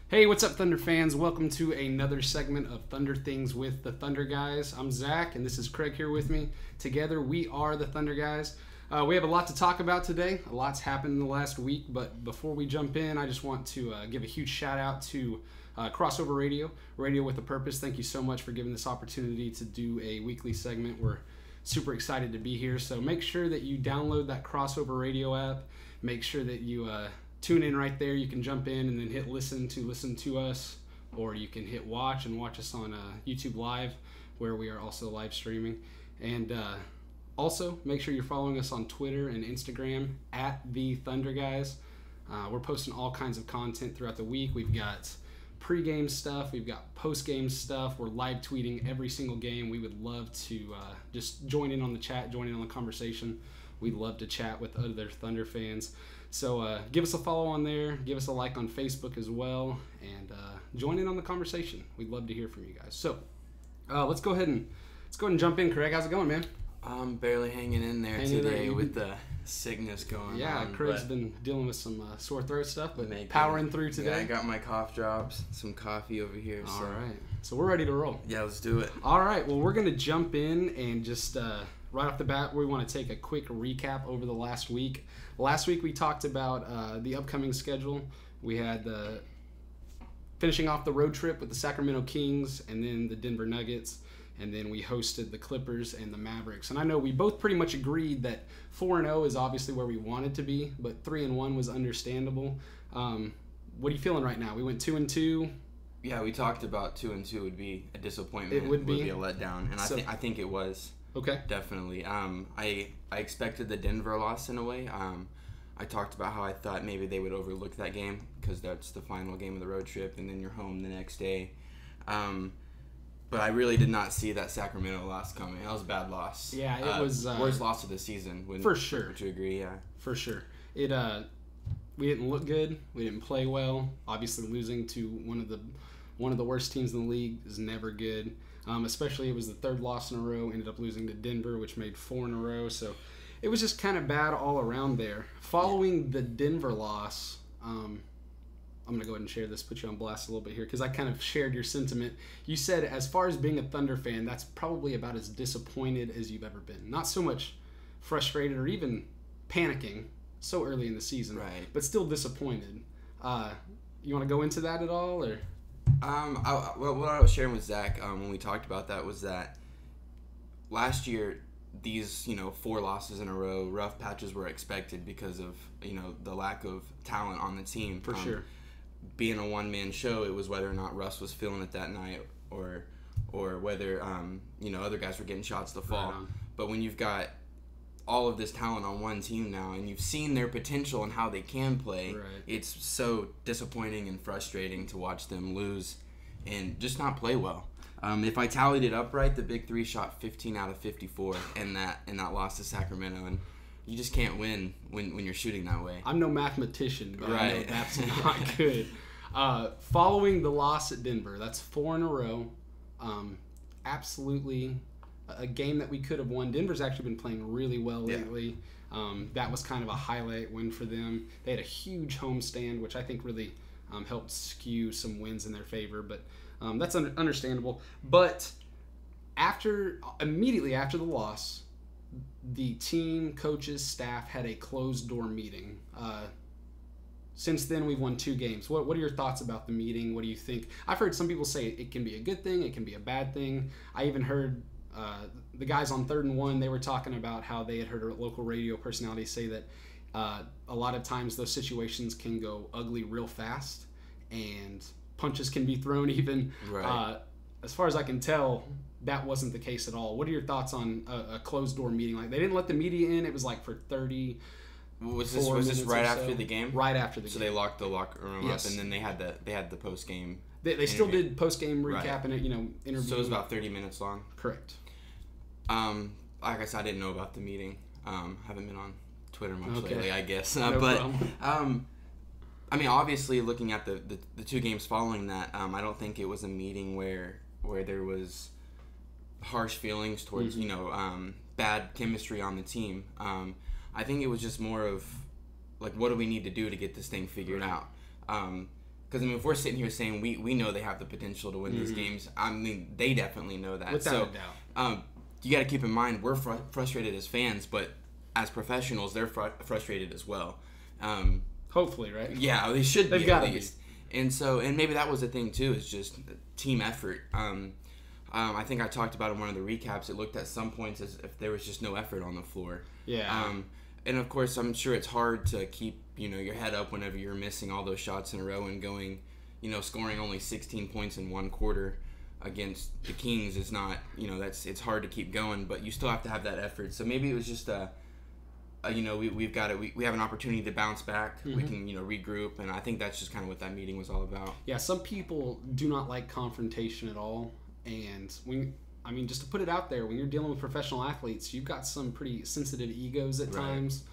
Hey, what's up, Thunder fans? Welcome to another segment of Thunder Things with the Thunder Guys. I'm Zach, and this is Craig here with me. Together, we are the Thunder Guys. We have a lot to talk about today. A lot's happened in the last week, but before we jump in, I just want to give a huge shout out to Crossover Radio, Radio with a Purpose. Thank you so much for giving this opportunity to do a weekly segment. We're super excited to be here, so make sure that you download that Crossover Radio app. Make sure that you tune in right there. You can jump in and then hit listen to us, or you can hit watch and watch us on YouTube Live, where we are also live streaming. And also make sure you're following us on Twitter and Instagram at the Thunder Guys. We're posting all kinds of content throughout the week. We've got pre-game stuff, we've got post-game stuff. We're live tweeting every single game. We would love to just join in on the chat, join in on the conversation. We'd love to chat with other Thunder fans. So give us a follow on there, give us a like on Facebook as well, and join in on the conversation. We'd love to hear from you guys. So let's go ahead and jump in. Craig, how's it going, man? I'm barely hanging in there today with the sickness going on. Yeah, Craig's been dealing with some sore throat stuff, but powering through today. Yeah, I got my cough drops, some coffee over here. All right, so we're ready to roll. Yeah, let's do it. All right, well, we're going to jump in and just right off the bat, we want to take a quick recap over the last week. Last week, we talked about the upcoming schedule. We had finishing off the road trip with the Sacramento Kings and then the Denver Nuggets, and then we hosted the Clippers and the Mavericks. And I know we both pretty much agreed that 4-0 is obviously where we wanted to be, but 3-1 was understandable. What are you feeling right now? We went 2-2. Yeah, we talked about 2-2 would be a disappointment. It would be a letdown, and I think it was. Okay. Definitely. I expected the Denver loss in a way. I talked about how I thought maybe they would overlook that game because that's the final game of the road trip, and then you're home the next day. But I really did not see that Sacramento loss coming. That was a bad loss. Yeah, it was worst loss of the season. For sure. Would you agree? Yeah. For sure. We didn't look good. We didn't play well. Obviously, losing to one of the worst teams in the league is never good. Especially it was the third loss in a row. Ended up losing to Denver, which made 4 in a row. So it was just kind of bad all around there. Following the Denver loss, I'm going to go ahead and share this, put you on blast a little bit here, because I kind of shared your sentiment. You said, as far as being a Thunder fan, that's probably about as disappointed as you've ever been. Not so much frustrated or even panicking so early in the season, right? But still disappointed. You want to go into that at all, or? What I was sharing with Zach when we talked about that was that last year, these 4 losses in a row, rough patches were expected because of the lack of talent on the team. For sure. Being a one-man show, it was whether or not Russ was feeling it that night, or whether other guys were getting shots to fall. Right. But when you've got all of this talent on one team now, and you've seen their potential and how they can play, right, it's so disappointing and frustrating to watch them lose and just not play well. If I tallied it up right, the Big Three shot 15 out of 54 in that loss to Sacramento, and you just can't win when you're shooting that way. I'm no mathematician, but right. I know that's not good. Following the loss at Denver, that's 4 in a row. Absolutely a game that we could have won. Denver's actually been playing really well lately. Yeah. That was kind of a highlight win for them. They had a huge homestand, which I think really helped skew some wins in their favor, but that's understandable. But immediately after the loss, the team, coaches, staff had a closed-door meeting. Since then, we've won 2 games. What are your thoughts about the meeting? What do you think? I've heard some people say it can be a good thing, it can be a bad thing. I even heard the guys on 3rd and 1, they were talking about how they had heard a local radio personality say that a lot of times those situations can go ugly real fast, and punches can be thrown even. Right. As far as I can tell, that wasn't the case at all. What are your thoughts on a closed-door meeting? Like, they didn't let the media in. It was like for 30. Was this right after the game? Right after the game. So they locked the locker room yes. up, and then they had the post game. They still did post game recap right. and interview. So it was about 30 minutes long. Correct. Like I said, I didn't know about the meeting. Haven't been on Twitter much lately, I guess. No but problem. I mean, obviously, looking at the 2 games following that, I don't think it was a meeting where there was harsh feelings towards bad chemistry on the team. I think it was just more of like, what do we need to do to get this thing figured out? Because, I mean, if we're sitting here saying we know they have the potential to win these games, I mean, they definitely know that. Without a doubt. You got to keep in mind, we're frustrated as fans, but as professionals, they're frustrated as well. Hopefully, right? Yeah, they should They've be got at to least. And maybe that was the thing, too, is just team effort. I think I talked about in one of the recaps, it looked at some points as if there was just no effort on the floor. Yeah. And, of course, I'm sure it's hard to keep, your head up whenever you're missing all those shots in a row and going, scoring only 16 points in one quarter against the Kings is not, it's hard to keep going, but you still have to have that effort. So maybe it was just we have an opportunity to bounce back. We can, regroup, and I think that's just kind of what that meeting was all about. Yeah, some people do not like confrontation at all, and just to put it out there, when you're dealing with professional athletes, you've got some pretty sensitive egos at times.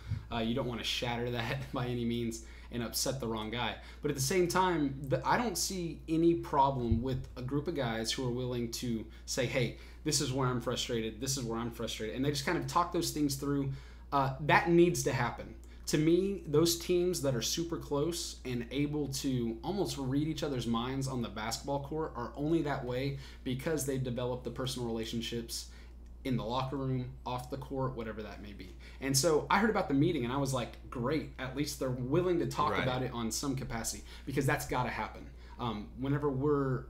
You don't want to shatter that by any means and upset the wrong guy. But at the same time, I don't see any problem with a group of guys who are willing to say, hey, this is where I'm frustrated, this is where I'm frustrated, and they just kind of talk those things through. That needs to happen. To me, those teams that are super close and able to almost read each other's minds on the basketball court are only that way because they've developed the personal relationships in the locker room, off the court, whatever that may be. And so I heard about the meeting and I was like, great, at least they're willing to talk about it on some capacity, because that's got to happen. Whenever we're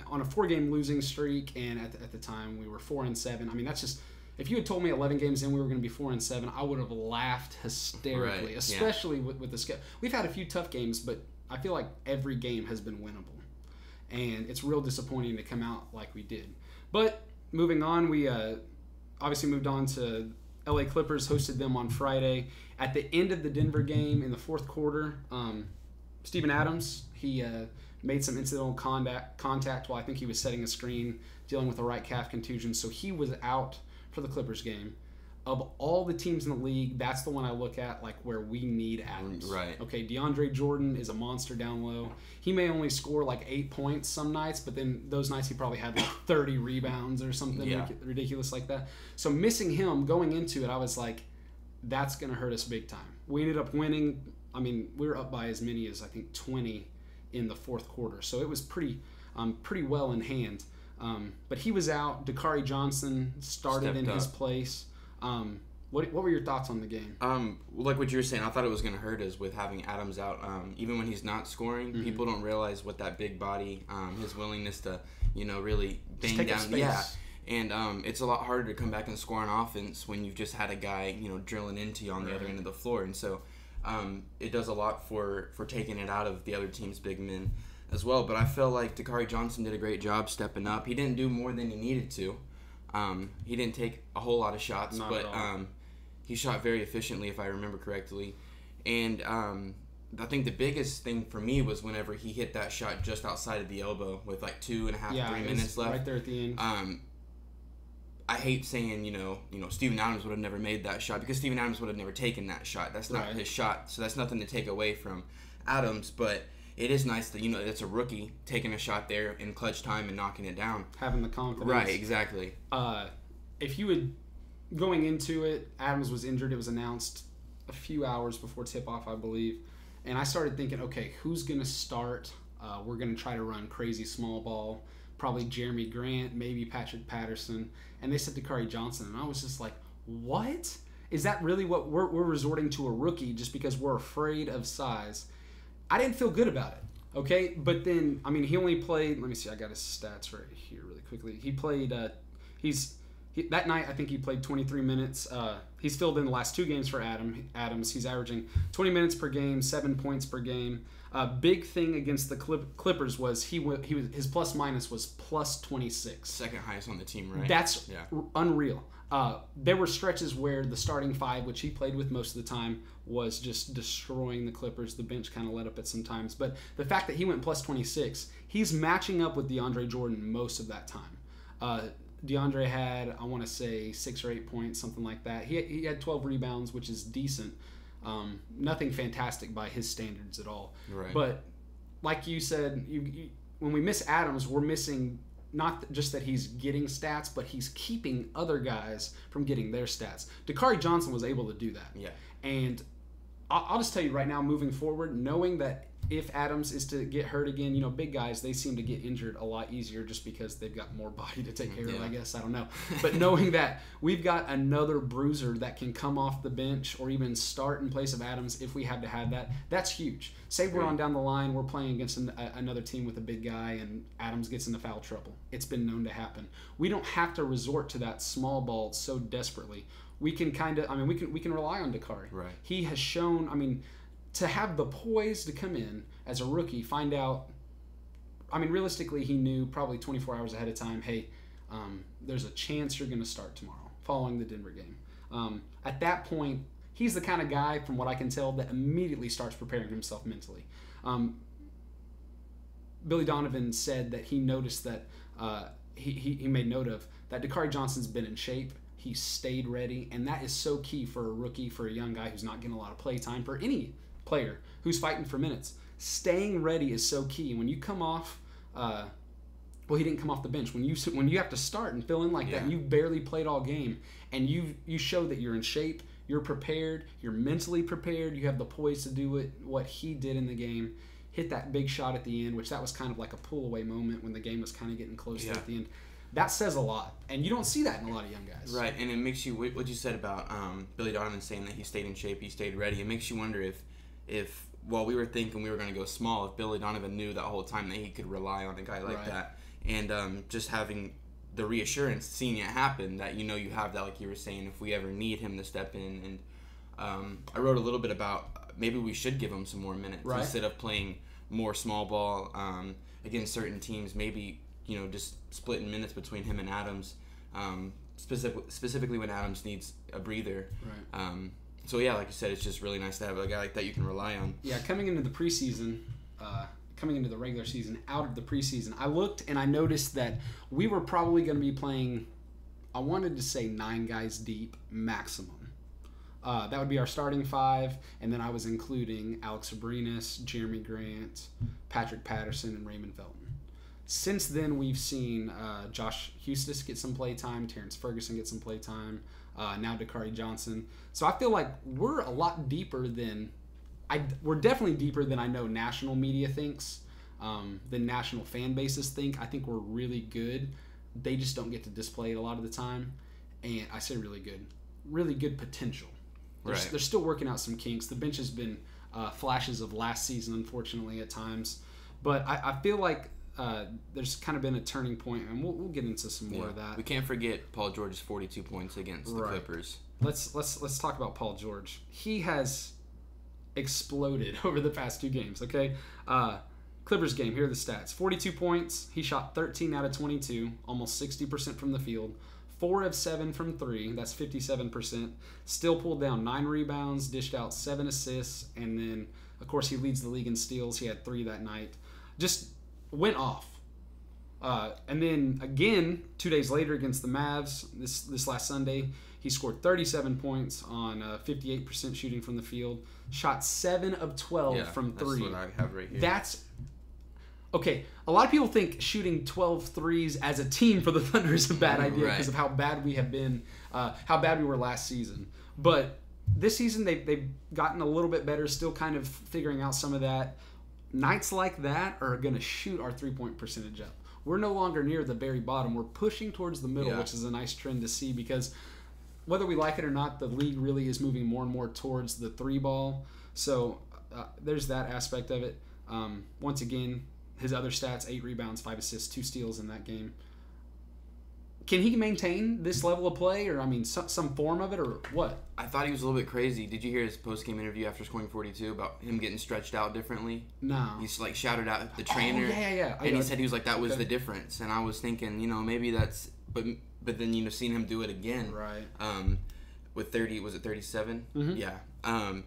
on a 4-game losing streak, and at the time we were 4-7, I mean, that's just... If you had told me 11 games in we were going to be 4-7, I would have laughed hysterically, especially with the schedule. We've had a few tough games, but I feel like every game has been winnable. And it's real disappointing to come out like we did. But moving on, we obviously moved on to LA Clippers, hosted them on Friday. At the end of the Denver game in the fourth quarter, Steven Adams, he made some incidental contact while I think he was setting a screen, dealing with a right calf contusion. So he was out for the Clippers game. Of all the teams in the league, that's the one I look at like where we need Adams. Right. Okay, DeAndre Jordan is a monster down low. He may only score like 8 points some nights, but then those nights he probably had like 30 rebounds or something ridiculous like that. So missing him going into it, I was like, that's going to hurt us big time. We ended up winning. I mean, we were up by as many as I think 20 in the fourth quarter. So it was pretty well in hand. But he was out. Dakari Johnson started in his place. What were your thoughts on the game? Like what you were saying, I thought it was going to hurt us with having Adams out. Even when he's not scoring, people don't realize what that big body, his willingness to, really bang down. Yeah. And it's a lot harder to come back and score on offense when you've just had a guy, drilling into you on the other end of the floor. And so it does a lot for taking it out of the other team's big men as well. But I feel like Dakari Johnson did a great job stepping up. He didn't do more than he needed to. He didn't take a whole lot of shots, but he shot very efficiently, if I remember correctly. And I think the biggest thing for me was whenever he hit that shot just outside of the elbow with like 2.5, 3 minutes left. Right there at the end. I hate saying, Steven Adams would have never made that shot, because Steven Adams would have never taken that shot. That's not his shot, so that's nothing to take away from Adams, but it is nice that, it's a rookie taking a shot there in clutch time and knocking it down. Having the confidence. Right, exactly. If you would, going into it, Adams was injured. It was announced a few hours before tip-off, I believe. And I started thinking, okay, who's going to start? We're going to try to run crazy small ball. Probably Jeremy Grant, maybe Patrick Patterson. And they said Dakari Johnson. And I was just like, what? Is that really what we're resorting to a rookie just because we're afraid of size? I didn't feel good about it, okay? But then, I mean, he only played, let me see, I got his stats right here really quickly. He played, that night, I think he played 23 minutes. He's filled in the last 2 games for Adams. He's averaging 20 minutes per game, 7 points per game. Big thing against the Clippers was his plus minus was plus 26. Second highest on the team, right? That's unreal. There were stretches where the starting 5, which he played with most of the time, was just destroying the Clippers. The bench kind of let up at some times. But the fact that he went plus 26, he's matching up with DeAndre Jordan most of that time. DeAndre had, I want to say, 6 or 8 points, something like that. He had 12 rebounds, which is decent. Nothing fantastic by his standards at all. Right. But like you said, when we miss Adams, we're missing not just that he's getting stats, but he's keeping other guys from getting their stats. Dakari Johnson was able to do that. Yeah. And I'll just tell you right now, moving forward, knowing that if Adams is to get hurt again, big guys, they seem to get injured a lot easier just because they've got more body to take care of, I guess. I don't know. But knowing that we've got another bruiser that can come off the bench or even start in place of Adams if we have to have that, that's huge. Say we're on down the line, we're playing against another team with a big guy, and Adams gets into foul trouble. It's been known to happen. We don't have to resort to that small ball so desperately. We can we can rely on Dakari. Right. He has shown, to have the poise to come in as a rookie, find out, realistically, he knew probably 24 hours ahead of time, hey, there's a chance you're going to start tomorrow following the Denver game. At that point, he's the kind of guy, from what I can tell, that immediately starts preparing himself mentally. Billy Donovan said that he noticed that he made note of that Dakari Johnson's been in shape. He stayed ready, and that is so key for a rookie, for a young guy who's not getting a lot of play time, for any player who's fighting for minutes. Staying ready is so key. When you come off, he didn't come off the bench. When you have to start and fill in like that, and you've barely played all game, and you show that you're in shape, you're prepared, you're mentally prepared, you have the poise to do what he did in the game, hit that big shot at the end, which that was kind of like a pull-away moment when the game was kind of getting close at the end. That says a lot, and you don't see that in a lot of young guys. Right, and it makes you, what you said about Billy Donovan saying that he stayed in shape, he stayed ready, it makes you wonder if while we were thinking we were going to go small, if Billy Donovan knew that whole time that he could rely on a guy like that. And just having the reassurance, seeing it happen, that you have that, like you were saying, if we ever need him to step in. And I wrote a little bit about maybe we should give him some more minutes instead of playing more small ball against certain teams. Maybe just splitting minutes between him and Adams, specifically when Adams needs a breather. Right. So yeah, like you said, it's just really nice to have a guy like that you can rely on. Yeah, coming into the preseason, coming into the regular season, out of the preseason, I looked and I noticed that we were probably going to be playing, I wanted to say 9 guys deep maximum. That would be our starting 5, and then I was including Alex Abrinas, Jeremy Grant, Patrick Patterson, and Raymond Felton. Since then, we've seen Josh Hustis get some play time, Terrence Ferguson get some play time, now Dakari Johnson. So I feel like we're a lot deeper than we're definitely deeper than I know national media thinks, than national fan bases think. I think we're really good. They just don't get to display it a lot of the time. And I say really good potential. They're still working out some kinks. The bench has been flashes of last season, unfortunately, at times. But I feel like there's kind of been a turning point, and we'll get into some more of that. We can't forget Paul George's 42 points against the Clippers. Let's talk about Paul George. He has exploded over the past 2 games. Okay, Clippers game. Here are the stats: 42 points. He shot 13 out of 22, almost 60% from the field. 4 of 7 from 3. That's 57%. Still pulled down 9 rebounds, dished out 7 assists, and then of course he leads the league in steals. He had 3 that night. Just went off. And then again, 2 days later against the Mavs, this last Sunday, he scored 37 points on 58% shooting from the field. Shot 7 of 12 from 3. That's what I have right here. That's okay. A lot of people think shooting 12 threes as a team for the Thunder is a bad idea because of how bad we have been, how bad we were last season. But this season they've gotten a little bit better, still kind of figuring out some of that. Nights like that are going to shoot our 3-point percentage up. We're no longer near the very bottom. We're pushing towards the middle, which is a nice trend to see because whether we like it or not, the league really is moving more and more towards the 3 ball. So there's that aspect of it. Once again, his other stats, 8 rebounds, 5 assists, 2 steals in that game. Can he maintain this level of play, or some form of it, or what? I thought he was a little bit crazy. Did you hear his post-game interview after scoring 42 about him getting stretched out differently? No. He's shouted out at the trainer. Yeah. And he said he was that was the difference. And I was thinking, maybe that's, but then seeing him do it again. Right. With 30, was it 37? Mm-hmm. Yeah.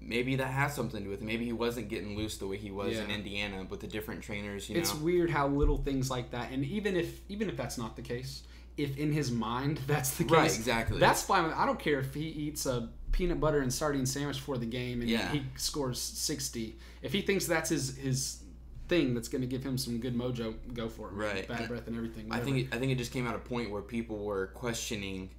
Maybe that has something to do with it. Maybe he wasn't getting loose the way he was in Indiana with the different trainers. It's weird how little things like that, and even if that's not the case, if in his mind that's the case, right, exactly, that's fine. I don't care if he eats a peanut butter and sardine sandwich before the game and he scores 60. If he thinks that's his thing that's going to give him some good mojo, go for it. Right, bad breath and everything. Whatever. I think it just came at a point where people were questioning,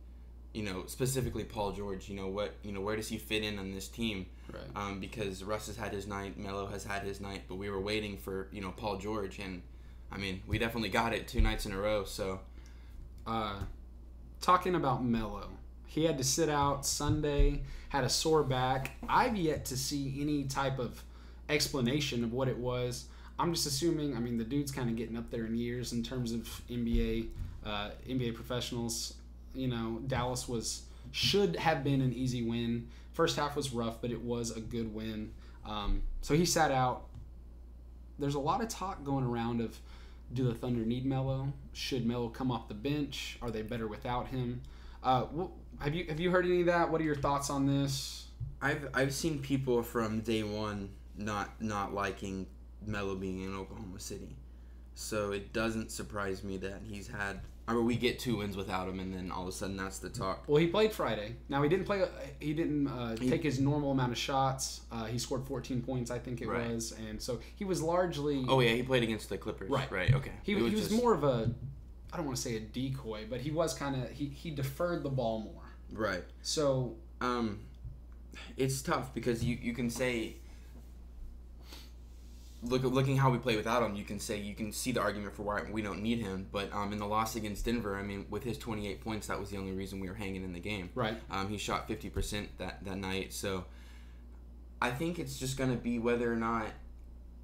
specifically Paul George. Where does he fit in on this team? Right. Because Russ has had his night, Melo has had his night, but we were waiting for Paul George, and I mean we definitely got it 2 nights in a row. So, talking about Melo, he had to sit out Sunday, had a sore back. I've yet to see any type of explanation of what it was. I'm just assuming. I mean, the dude's kind of getting up there in years in terms of NBA professionals. Dallas should have been an easy win. First half was rough, but it was a good win. So he sat out. There's a lot of talk going around of, do the Thunder need Melo? Should Melo come off the bench? Are they better without him? Have you heard any of that? What are your thoughts on this? I've seen people from day one not liking Melo being in Oklahoma City, so it doesn't surprise me that we get 2 wins without him, and then all of a sudden that's the talk. Well, he played Friday. Now he didn't play. He didn't take his normal amount of shots. He scored 14 points, I think it was, and so he was largely. Oh yeah, he played against the Clippers. Right. Okay. He was more of a, I don't want to say a decoy, but he was kind of he deferred the ball more. Right. So. It's tough because you can say. Looking how we play without him, you can see the argument for why we don't need him. But in the loss against Denver, I mean, with his 28 points, that was the only reason we were hanging in the game. Right. He shot 50% that night. So I think it's just going to be whether or not,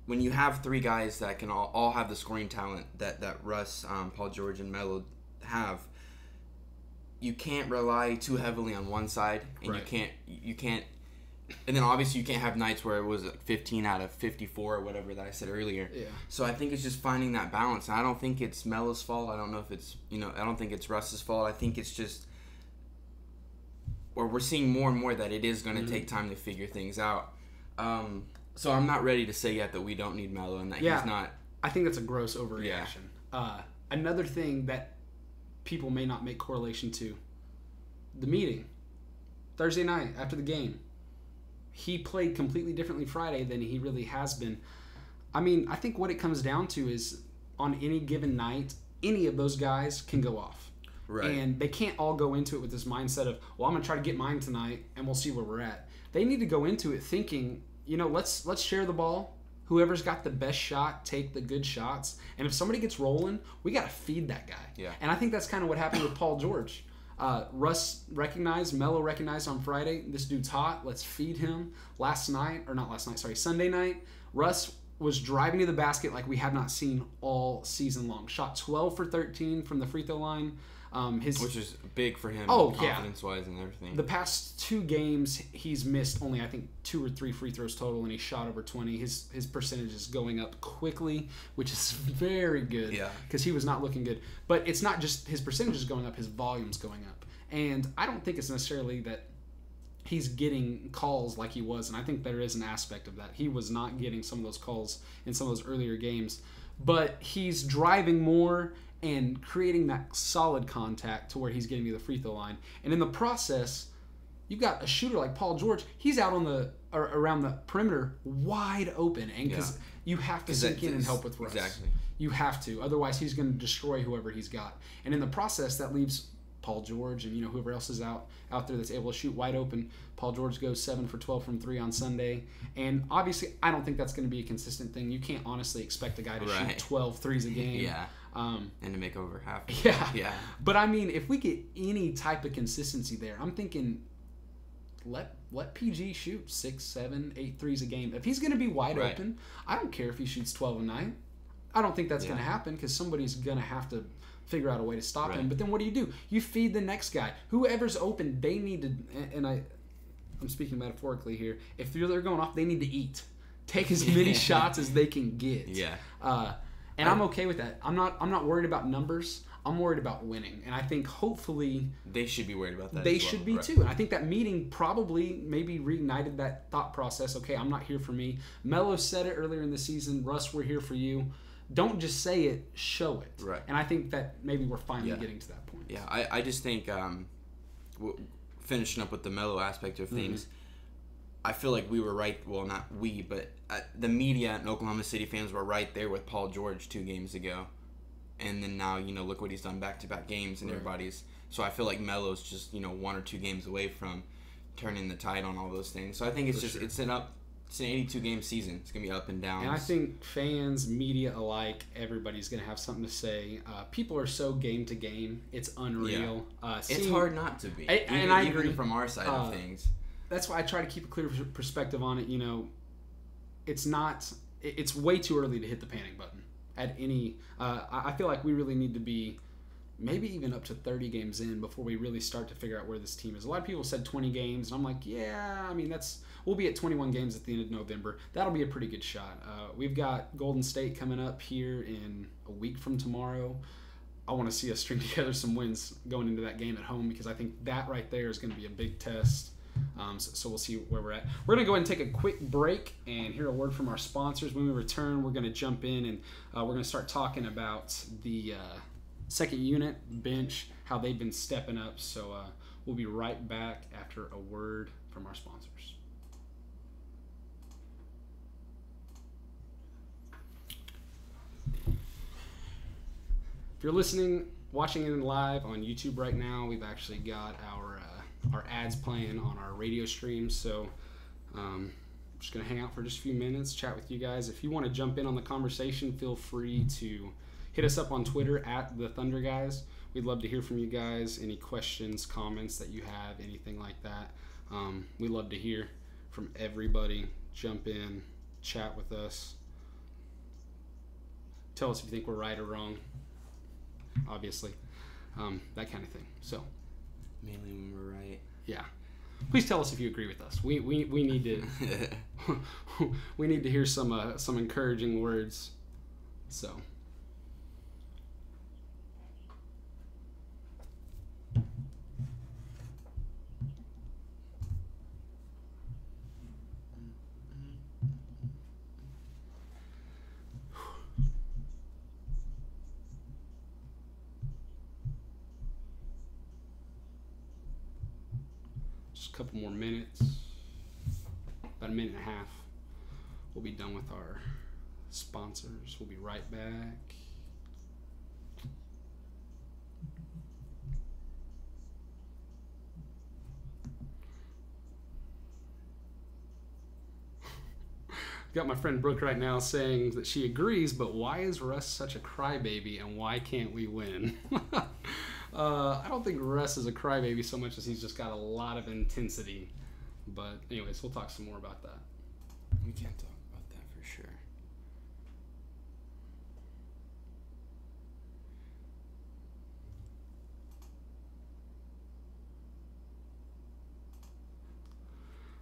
when you have 3 guys that can all have the scoring talent that Russ, Paul George, and Melo have, you can't rely too heavily on one side, and right. you can't. And then obviously you can't have nights where it was like 15 out of 54 or whatever that I said earlier. Yeah. So I think it's just finding that balance. And I don't think it's Melo's fault. I don't know if it's, I don't think it's Russ's fault. I think it's just, or we're seeing more and more that it is going to take time to figure things out. So I'm not ready to say yet that we don't need Melo and that he's not. I think that's a gross overreaction. Yeah. Another thing that people may not make correlation to, the meeting. Thursday night after the game. He played completely differently Friday than he really has been. I mean, I think what it comes down to is on any given night, any of those guys can go off. Right. And they can't all go into it with this mindset of, well, I'm going to try to get mine tonight and we'll see where we're at. They need to go into it thinking, let's share the ball. Whoever's got the best shot, take the good shots. And if somebody gets rolling, we got to feed that guy. Yeah. And I think that's kind of what happened with Paul George. Melo recognized on Friday, this dude's hot, let's feed him. Sunday night, Russ was driving to the basket like we had not seen all season long. Shot 12 for 13 from the free throw line. Which is big for him, confidence-wise and everything. The past 2 games, he's missed only, I think, 2 or 3 free throws total, and he shot over 20. His percentage is going up quickly, which is very good. Yeah. Because he was not looking good. But it's not just his percentage is going up, his volume's going up. And I don't think it's necessarily that he's getting calls like he was, and I think there is an aspect of that. He was not getting some of those calls in some of those earlier games. But he's driving more and creating that solid contact to where he's getting to the free throw line. And in the process, you've got a shooter like Paul George. He's out around the perimeter wide open. And because you have to sink in and help with Russ. Exactly. You have to. Otherwise, he's going to destroy whoever he's got. And in the process, that leaves Paul George and whoever else is out there that's able to shoot wide open. Paul George goes 7 for 12 from 3 on Sunday. And obviously, I don't think that's going to be a consistent thing. You can't honestly expect a guy to shoot 12 threes a game. Yeah. And to make over half. Yeah. But I mean, if we get any type of consistency there, I'm thinking let PG shoot 6, 7, 8 threes a game. If he's going to be wide open, I don't care if he shoots 12 a night. I don't think that's going to happen because somebody's going to have to figure out a way to stop him. But then what do? You feed the next guy. Whoever's open, they need to, and I'm speaking metaphorically here, if they're going off, they need to eat. Take as many shots as they can get. Yeah. And I'm okay with that. I'm not worried about numbers. I'm worried about winning. And I think hopefully they should be worried about that. They should be too. And I think that meeting probably maybe reignited that thought process. Okay, I'm not here for me. Melo said it earlier in the season. Russ, we're here for you. Don't just say it, show it. Right. And I think that maybe we're finally getting to that point. Yeah, I just think finishing up with the Melo aspect of things, I feel like we were right. Well, not we, but the media and Oklahoma City fans were right there with Paul George 2 games ago. And then now, look what he's done back-to-back games, and everybody's So I feel like Melo's just 1 or 2 games away from turning the tide on all those things. So I think it's an 82 game season. It's gonna be up and down. And I think fans, media alike, everybody's gonna have something to say. People are so game to game, it's unreal. Yeah. It's hard not to be. I agree even from our side of things. That's why I try to keep a clear perspective on it. It's way too early to hit the panic button at any. I feel like we really need to be maybe even up to 30 games in before we really start to figure out where this team is. A lot of people said 20 games, and I'm like, yeah, I mean, we'll be at 21 games at the end of November. That'll be a pretty good shot. We've got Golden State coming up here in a week from tomorrow. I want to see us string together some wins going into that game at home, because I think that right there is going to be a big test. So we'll see where we're at. We're going to go ahead and take a quick break and hear a word from our sponsors. When we return, we're going to jump in and we're going to start talking about the second unit, bench, how they've been stepping up. So we'll be right back after a word from our sponsors. If you're watching it live on YouTube right now, we've actually got our ads playing on our radio stream. So I'm just going to hang out for just a few minutes, chat with you guys. If you want to jump in on the conversation, feel free to hit us up on Twitter at the Thunder Guys. We'd love to hear from you guys. Any questions, comments that you have, anything like that. We'd love to hear from everybody. Jump in, chat with us. Tell us if you think we're right or wrong, obviously. That kind of thing. So mainly when we're right. Yeah. Please tell us if you agree with us. We need to we need to hear some encouraging words. So couple more minutes, about a minute and a half. We'll be done with our sponsors. We'll be right back. Got my friend Brooke right now saying that she agrees, but why is Russ such a crybaby and why can't we win? I don't think Russ is a crybaby so much as he's just got a lot of intensity. But anyways, we'll talk some more about that. We can't talk about that for sure.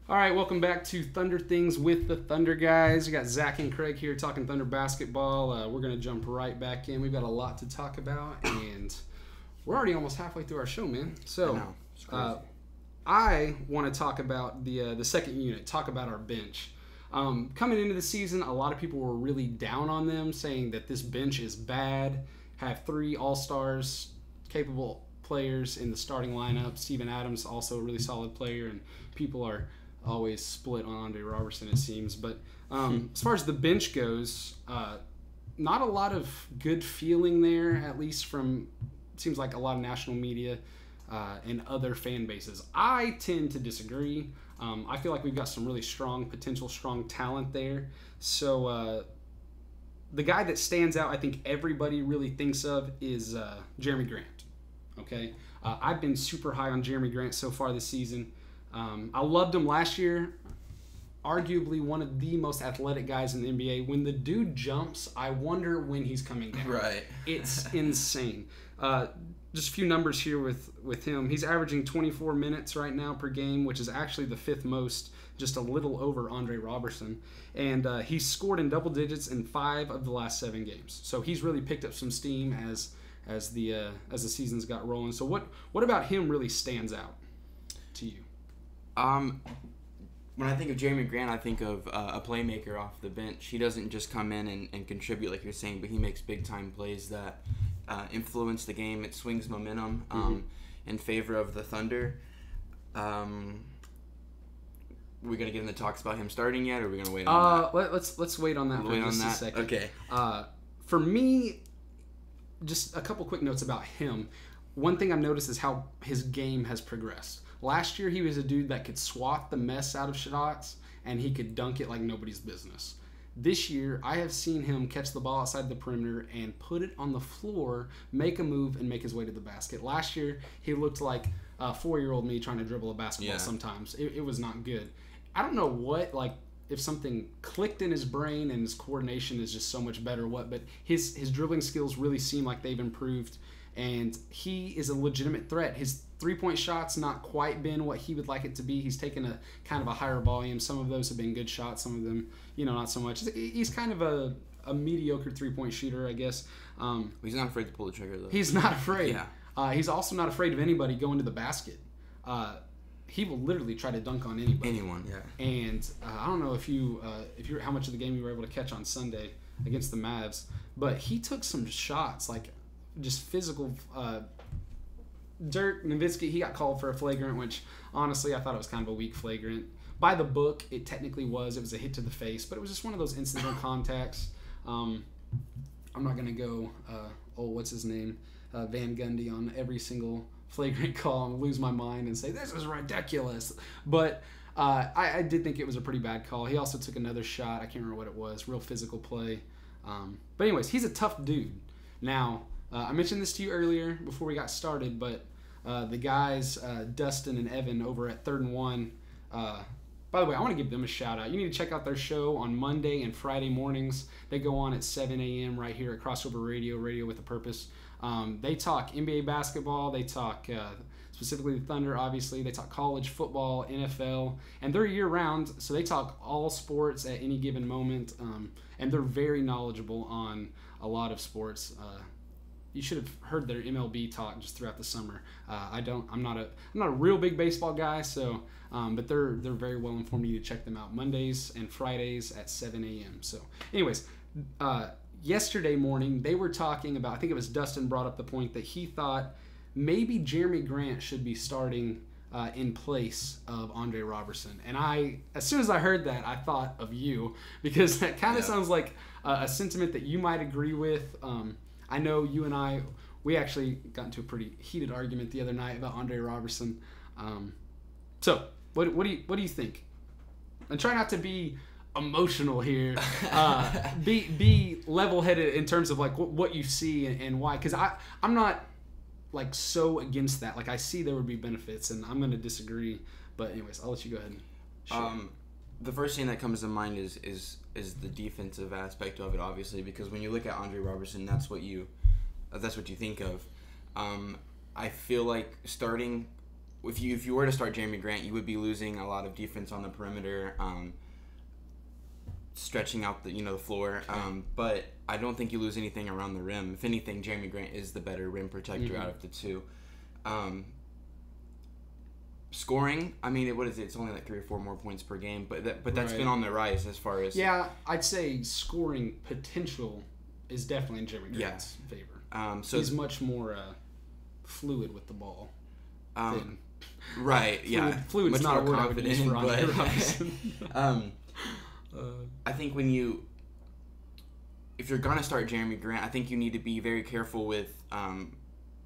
All right, welcome back to Thunder Things with the Thunder Guys. We got Zach and Craig here talking Thunder basketball. We're going to jump right back in. We've got a lot to talk about, and we're already almost halfway through our show, man. So I want to talk about the second unit, talk about our bench. Coming into the season, a lot of people were really down on them, saying that this bench is bad, have 3 all-stars, capable players in the starting lineup. Steven Adams, also a really solid player, and people are always split on Andre Robertson, it seems. But as far as the bench goes, not a lot of good feeling there, at least from, it seems like a lot of national media and other fan bases. I tend to disagree. I feel like we've got some really strong talent there. So the guy that stands out, I think everybody really thinks of, is Jeremy Grant. Okay, I've been super high on Jeremy Grant so far this season. I loved him last year. Arguably one of the most athletic guys in the NBA. When the dude jumps, I wonder when he's coming down. Right. It's insane. Just a few numbers here with him. He's averaging 24 minutes right now per game, which is actually the 5th most, just a little over Andre Robertson. And he's scored in double digits in 5 of the last 7 games. So he's really picked up some steam as the season's got rolling. So what about him really stands out to you? When I think of Jeremy Grant, I think of a playmaker off the bench. He doesn't just come in and contribute like you're saying, but he makes big-time plays that influence the game. It swings momentum in favor of the Thunder. We gonna get into talks about him starting yet, or are we gonna wait on that? Let's wait on that for just a second. Okay. For me, just a couple quick notes about him. one thing I've noticed is how his game has progressed. Last year, he was a dude that could swat the mess out of shots, and he could dunk it like nobody's business. This year, I have seen him catch the ball outside the perimeter and put it on the floor, make a move, and make his way to the basket. Last year, he looked like a 4-year-old me trying to dribble a basketball sometimes. It was not good. I don't know what, like, if something clicked in his brain and his coordination is just so much better, but his dribbling skills really seem like they've improved, and he is a legitimate threat. His three-point shot's not quite been what he would like it to be. He's taken a kind of a higher volume. Some of those have been good shots, some of them, not so much. He's kind of a mediocre three-point shooter, I guess. He's not afraid to pull the trigger, though. He's not afraid. Yeah. He's also not afraid of anybody going to the basket. He will literally try to dunk on anybody. Anyone, yeah. And I don't know if you how much of the game you were able to catch on Sunday against the Mavs, but he took some shots, like just physical. Dirk Nowitzki, he got called for a flagrant, which honestly I thought it was kind of a weak flagrant. By the book, it technically was. It was a hit to the face, but it was just one of those incidental contacts. I'm not going to go, what's his name, Van Gundy on every single flagrant call and lose my mind and say, this is ridiculous. But I did think it was a pretty bad call. He also took another shot. I can't remember what it was. Real physical play. But anyways, he's a tough dude. Now, I mentioned this to you earlier before we got started, but the guys, Dustin and Evan over at 3rd and 1, by the way, I want to give them a shout out. You need to check out their show on Monday and Friday mornings. They go on at 7 a.m. right here at Crossover Radio, Radio with a Purpose. They talk NBA basketball. They talk specifically the Thunder, obviously. They talk college football, NFL, and they're year-round, so they talk all sports at any given moment, and they're very knowledgeable on a lot of sports. You should have heard their MLB talk just throughout the summer. I'm not a real big baseball guy, so but they're very well informed. You need to check them out Mondays and Fridays at 7 a.m. So, anyways, yesterday morning they were talking about. I think it was Dustin brought up the point that he thought maybe Jeremy Grant should be starting in place of Andre Robertson. And as soon as I heard that, I thought of you, because that kind of sounds like a sentiment that you might agree with. I know you and we actually got into a pretty heated argument the other night about Andre Robertson. So, what do you think? And try not to be emotional here. Be level-headed in terms of like what you see and why. Because I'm not like so against that. Like I see there would be benefits, and I'm going to disagree. But anyways, I'll let you go ahead and share. The first thing that comes to mind is the defensive aspect of it, obviously, because when you look at Andre Robertson, that's what you think of. I feel like starting, if you were to start Jeremy Grant, you would be losing a lot of defense on the perimeter, stretching out the floor. But I don't think you lose anything around the rim. If anything, Jeremy Grant is the better rim protector out of the two. Scoring, I mean, what is it? It's only like 3 or 4 more points per game, but that's been on the rise as far as... Yeah, I'd say scoring potential is definitely in Jeremy Grant's favor. So he's much more fluid with the ball. Right, yeah. Fluid's not a word I would use for Andre Robertson. I think if you're going to start Jeremy Grant, I think you need to be very careful with...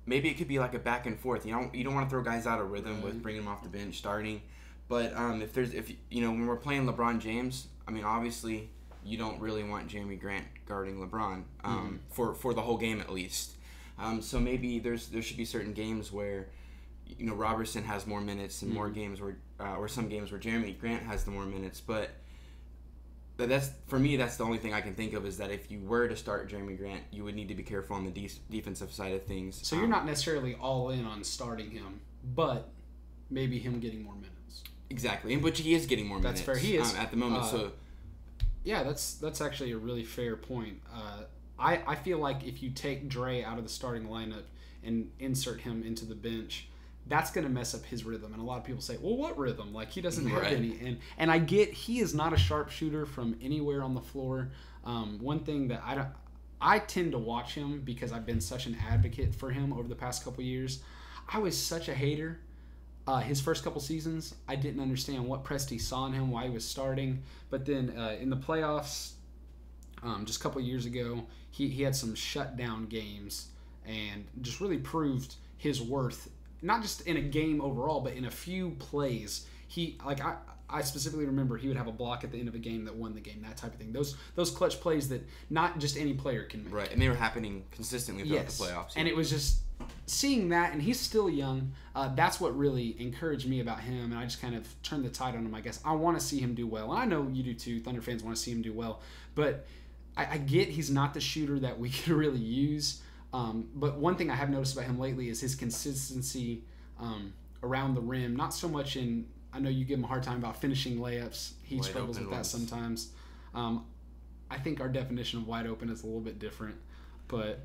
maybe it could be like a back and forth. You don't want to throw guys out of rhythm with bringing them off the bench, starting. But when we're playing LeBron James, I mean, obviously you don't really want Jeremy Grant guarding LeBron for the whole game at least. So maybe there should be certain games where Robertson has more minutes and more games where or some games where Jeremy Grant has the more minutes. But that's for me. That's the only thing I can think of is that if you were to start Jeremy Grant, you would need to be careful on the defensive side of things. So you're not necessarily all in on starting him, but maybe him getting more minutes. Exactly, and which he is getting more minutes. That's fair. He is at the moment. Yeah, that's actually a really fair point. I feel like if you take Dre out of the starting lineup and insert him into the bench, that's going to mess up his rhythm. And a lot of people say, well, what rhythm? Like, he doesn't have any. And I get he is not a sharpshooter from anywhere on the floor. One thing that I tend to watch him because I've been such an advocate for him over the past couple years. I was such a hater. His first couple seasons, I didn't understand what Presti saw in him, why he was starting. But then in the playoffs, just a couple years ago, he had some shutdown games and just really proved his worth, not just in a game overall, but in a few plays. I specifically remember he would have a block at the end of a game that won the game, that type of thing. Those clutch plays that not just any player can make. Right, and they were happening consistently throughout the playoffs. And it was just seeing that, and he's still young. That's what really encouraged me about him, and I just kind of turned the tide on him, I guess. I want to see him do well, and I know you do too. Thunder fans want to see him do well. But I get he's not the shooter that we could really use. But one thing I have noticed about him lately is his consistency around the rim. Not so much in... I know you give him a hard time about finishing layups. He struggles with that sometimes. I think our definition of wide open is a little bit different. But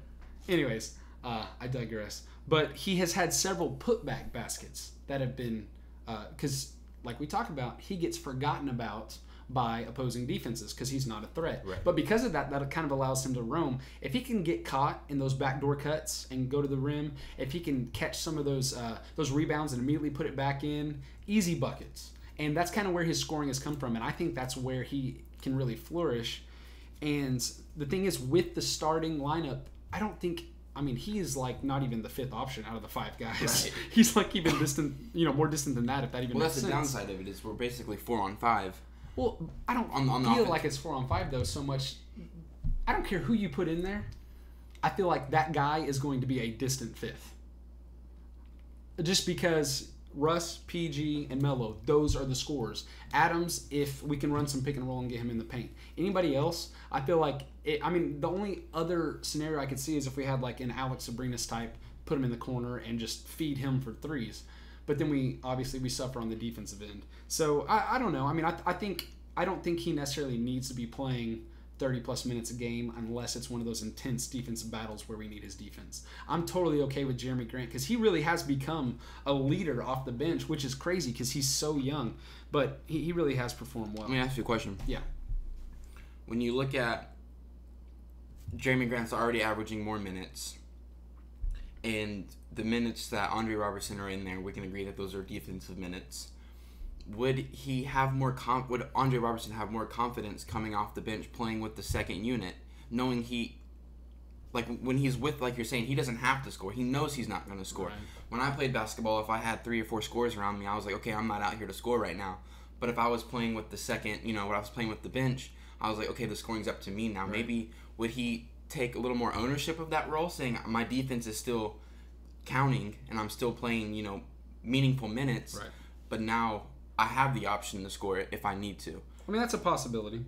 anyways, I digress. But he has had several putback baskets that have been... Because, like we talked about, he gets forgotten about by opposing defenses because he's not a threat. Right. But because of that kind of allows him to roam. If he can get caught in those backdoor cuts and go to the rim, if he can catch some of those rebounds and immediately put it back in, easy buckets. And that's kind of where his scoring has come from, and I think that's where he can really flourish. And the thing is, with the starting lineup, I don't think... I mean, he is like not even the fifth option out of the five guys. Right. He's like even distant, more distant than that, if that even makes sense. Well, that's the downside of it, is we're basically 4-on-5. Well, I don't feel like it's 4-on-5 though so much. I don't care who you put in there. I feel like that guy is going to be a distant fifth. Just because Russ, PG, and Melo, those are the scorers. Adams, if we can run some pick and roll and get him in the paint. Anybody else, I feel like the only other scenario I could see is if we had like an Alex Abrinas type, put him in the corner and just feed him for threes. But then we suffer on the defensive end. So I don't know. I mean, I don't think he necessarily needs to be playing 30-plus minutes a game unless it's one of those intense defensive battles where we need his defense. I'm totally okay with Jeremy Grant because he really has become a leader off the bench, which is crazy because he's so young. But he really has performed well. Let me ask you a question. Yeah. When you look at Jeremy Grant's already averaging more minutes, and the minutes that Andre Robertson are in there, we can agree that those are defensive minutes. Would Andre Robertson have more confidence coming off the bench playing with the second unit, knowing when he's with, like you're saying, he doesn't have to score. He knows he's not going to score. Right. When I played basketball, if I had 3 or 4 scores around me, I was like, okay, I'm not out here to score right now. But if I was playing with the second, when I was playing with the bench, I was like, okay, the scoring's up to me now. Right. Maybe would he take a little more ownership of that role, saying my defense is still counting and I'm still playing, meaningful minutes, right. But now I have the option to score it if I need to. I mean, that's a possibility.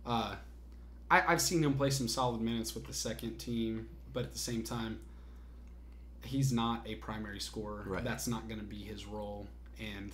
I've seen him play some solid minutes with the second team, but at the same time, he's not a primary scorer. Right. That's not going to be his role, and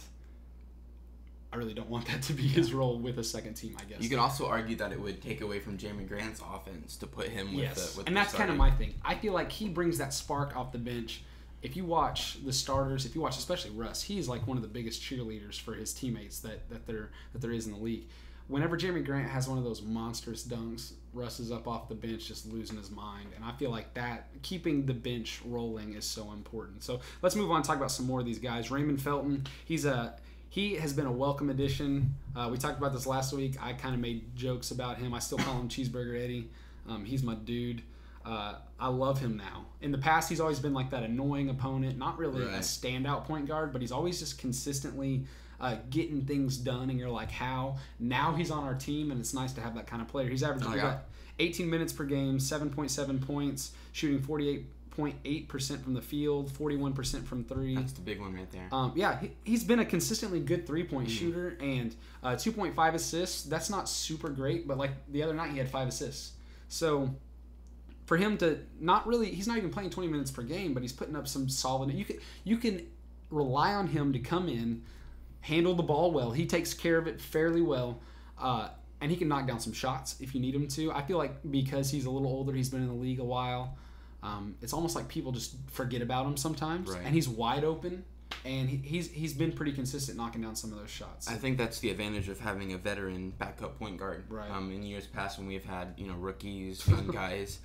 I really don't want that to be his role with a second team, I guess. You could also argue that it would take away from Jeremy Grant's offense to put him with and that's kind of my thing. I feel like he brings that spark off the bench. If you watch the starters, if you watch especially Russ, he's like one of the biggest cheerleaders for his teammates that there is in the league. Whenever Jeremy Grant has one of those monstrous dunks, Russ is up off the bench just losing his mind. And I feel like that, keeping the bench rolling is so important. So let's move on and talk about some more of these guys. Raymond Felton, he has been a welcome addition. We talked about this last week. I kind of made jokes about him. I still call him Cheeseburger Eddie. He's my dude. I love him now. In the past, he's always been like that annoying opponent, not really a standout point guard, but he's always just consistently getting things done, and you're like, how? Now he's on our team, and it's nice to have that kind of player. He's averaging 18 minutes per game, 7.7 points, shooting 48.8% from the field, 41% from three. That's the big one right there. He's been a consistently good three-point shooter, and 2.5 assists. That's not super great, but like the other night he had 5 assists. So for him to he's not even playing 20 minutes per game, but he's putting up some solid. You can rely on him to come in, handle the ball well. He takes care of it fairly well, and he can knock down some shots if you need him to. I feel like because he's a little older, he's been in the league a while. It's almost like people just forget about him sometimes, and he's wide open, and he's been pretty consistent knocking down some of those shots. I think that's the advantage of having a veteran backup point guard. Right. In years past when we've had rookies, young guys.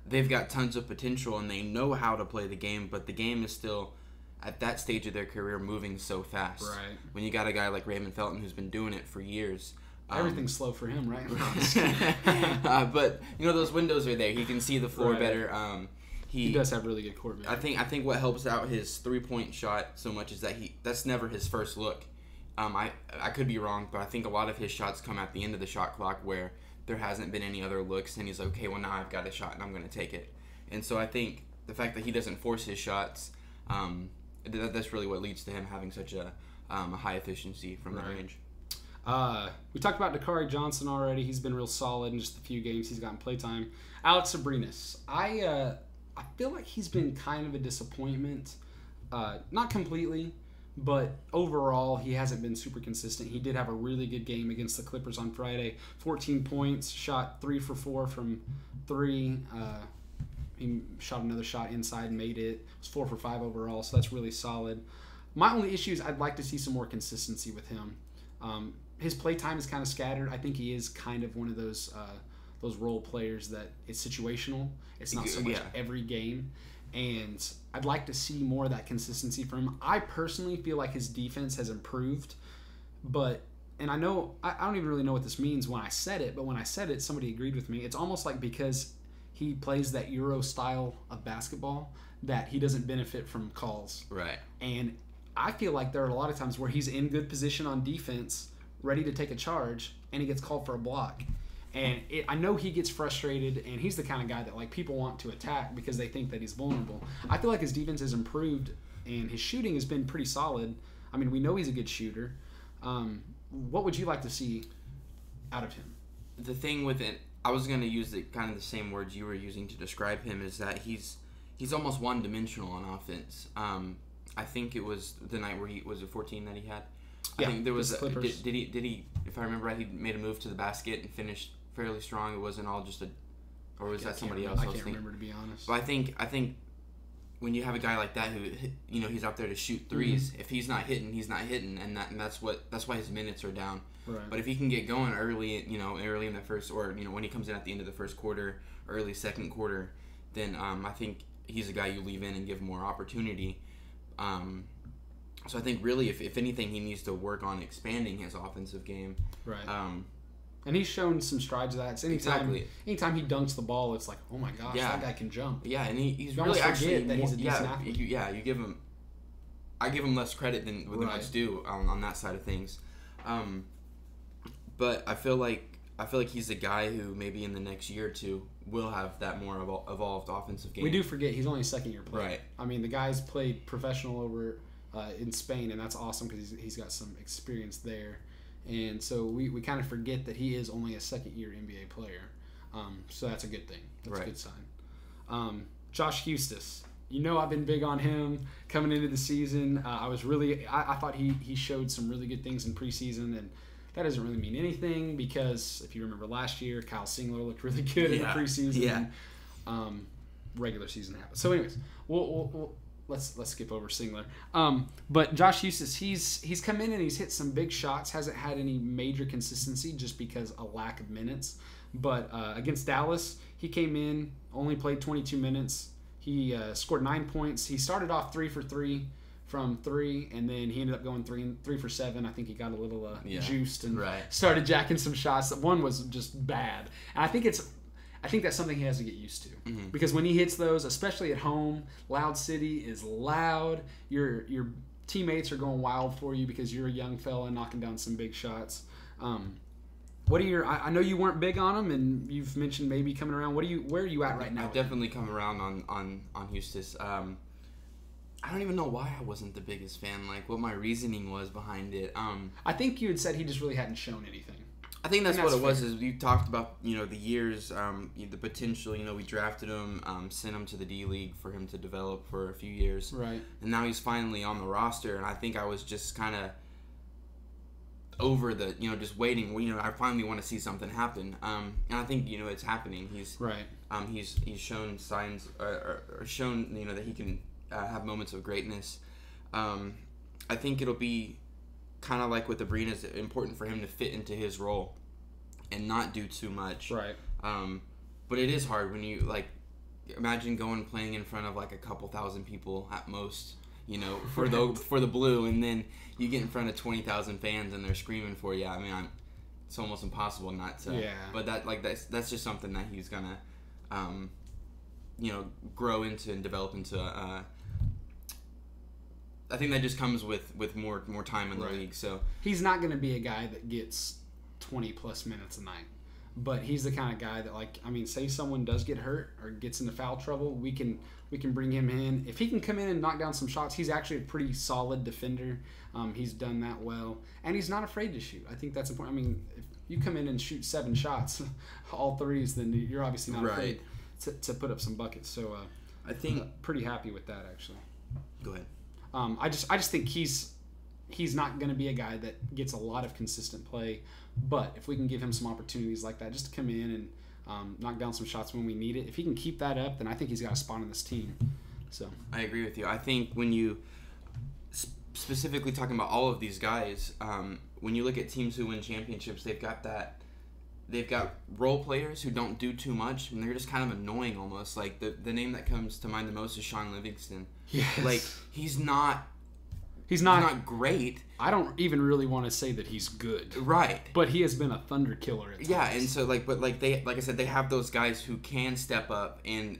They've got tons of potential and they know how to play the game, but the game is still at that stage of their career moving so fast. Right. When you got a guy like Raymond Felton who's been doing it for years. Everything's slow for him, right? But those windows are there. He can see the floor better. He does have really good court vision. I think what helps out his 3-point shot so much is that that's never his first look. I could be wrong, but I think a lot of his shots come at the end of the shot clock where there hasn't been any other looks, and he's like, okay, well, now I've got a shot and I'm going to take it. And so I think the fact that he doesn't force his shots, that's really what leads to him having such a high efficiency from that range. We talked about Dakari Johnson already. He's been real solid in just the few games he's gotten playtime. Alex Abrinas. I feel like he's been kind of a disappointment. Not completely, but overall he hasn't been super consistent. He did have a really good game against the Clippers on Friday. 14 points, shot 3 for 4 from 3. He shot another shot inside and made it. It was 4 for 5 overall, so that's really solid. My only issue is I'd like to see some more consistency with him. His play time is kind of scattered. I think he is kind of one of those role players that it's situational. It's not so much every game. And I'd like to see more of that consistency from him. I personally feel like his defense has improved. And I know, I don't even really know what this means when I said it, but when I said it, somebody agreed with me. It's almost like because he plays that Euro style of basketball that he doesn't benefit from calls. Right. And I feel like there are a lot of times where he's in good position on defense, ready to take a charge, and he gets called for a block. And I know he gets frustrated, and he's the kind of guy that like people want to attack because they think that he's vulnerable. I feel like his defense has improved, and his shooting has been pretty solid. I mean, we know he's a good shooter. What would you like to see out of him? The thing with it, I was going to use kind of the same words you were using to describe him, is that he's almost one-dimensional on offense. I think it was the night where was it 14 that he had? I think there was did he if I remember right, he made a move to the basket and finished fairly strong. It wasn't all just or was that somebody else? I can't remember, to be honest. But I think when you have a guy like that who he's out there to shoot threes, if he's not hitting, he's not hitting, and that's why his minutes are down. Right. But if he can get going early in the first, or when he comes in at the end of the first quarter, early second quarter, then I think he's a guy you leave in and give more opportunity. So I think really, if anything, he needs to work on expanding his offensive game. Right. And he's shown some strides of that. It's anytime he dunks the ball, it's like, oh my gosh, that guy can jump. Yeah, and he's you really actually that he's a decent athlete. You give him. I give him less credit than much due on that side of things. But I feel like he's a guy who maybe in the next year or two will have that more evolved offensive game. We do forget he's only a second-year player. Right. I mean, the guy's played professional over in Spain, and that's awesome because he's got some experience there. And so we kind of forget that he is only a second-year NBA player. So that's a good thing. That's a good sign. Josh Hustis. I've been big on him coming into the season. I thought he showed some really good things in preseason, and that doesn't really mean anything because if you remember last year, Kyle Singler looked really good in the preseason. Yeah. Regular season happened. So anyways, we'll let's skip over Singler. But Josh Hustis, he's come in and he's hit some big shots. Hasn't had any major consistency just because of lack of minutes. But against Dallas, he came in, only played 22 minutes. He scored 9 points. He started off 3 for 3 from 3, and then he ended up going 3 for 7. I think he got a little juiced and started jacking some shots. One was just bad. And I think that's something he has to get used to. Mm-hmm. Because when he hits those, especially at home, Loud City is loud. Your teammates are going wild for you because you're a young fella knocking down some big shots. What are your? I know you weren't big on him, and you've mentioned maybe coming around. Where are you at right now? I've definitely come around on Hustis. I don't even know why I wasn't the biggest fan. Like what my reasoning was behind it. I think you had said he just really hadn't shown anything. I think that's what it was. Is you talked about the years, the potential. We drafted him, sent him to the D League for him to develop for a few years, right? And now he's finally on the roster, and I think I was just kind of over the just waiting. I finally want to see something happen, and I think it's happening. He's right. He's shown signs or shown that he can have moments of greatness. I think it'll be kind of like with Abrinas, important for him to fit into his role and not do too much. Right. But it is hard when you imagine playing in front of like a couple thousand people at most, for the Blue, and then you get in front of 20,000 fans and they're screaming for you. I mean, it's almost impossible not to. Yeah. But that's just something that he's gonna grow into and develop into. I think that just comes with more time in the league. So he's not going to be a guy that gets 20 plus minutes a night, but he's the kind of guy that say someone does get hurt or gets into foul trouble, we can bring him in. If he can come in and knock down some shots, he's actually a pretty solid defender. He's done that well, and he's not afraid to shoot. I think that's important. I mean, if you come in and shoot 7 shots, all threes, then you're obviously not afraid to put up some buckets. So I think pretty happy with that, actually. Go ahead. I just think he's not going to be a guy that gets a lot of consistent play, but if we can give him some opportunities like that, just to come in and knock down some shots when we need it, if he can keep that up, then I think he's got a spot on this team. So I agree with you. I think when you specifically talking about all of these guys, when you look at teams who win championships, they've got role players who don't do too much, and they're just kind of annoying almost. Like the name that comes to mind the most is Sean Livingston. Yes. Like he's not great. I don't even really want to say that he's good. Right. But he has been a thunder killer at times. Yeah, and so like I said, they have those guys who can step up, and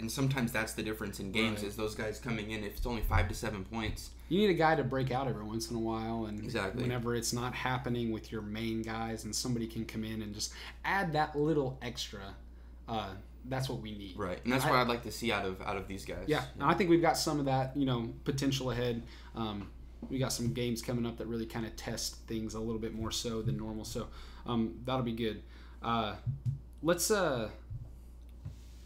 sometimes that's the difference in games is those guys coming in if it's only 5 to 7 points. You need a guy to break out every once in a while, and exactly. Whenever it's not happening with your main guys and somebody can come in and just add that little extra, that's what we need. Right, and that's what I'd like to see out of these guys. Yeah, and I think we've got some of that, potential ahead. We got some games coming up that really kind of test things a little bit more so than normal, so that'll be good. Let's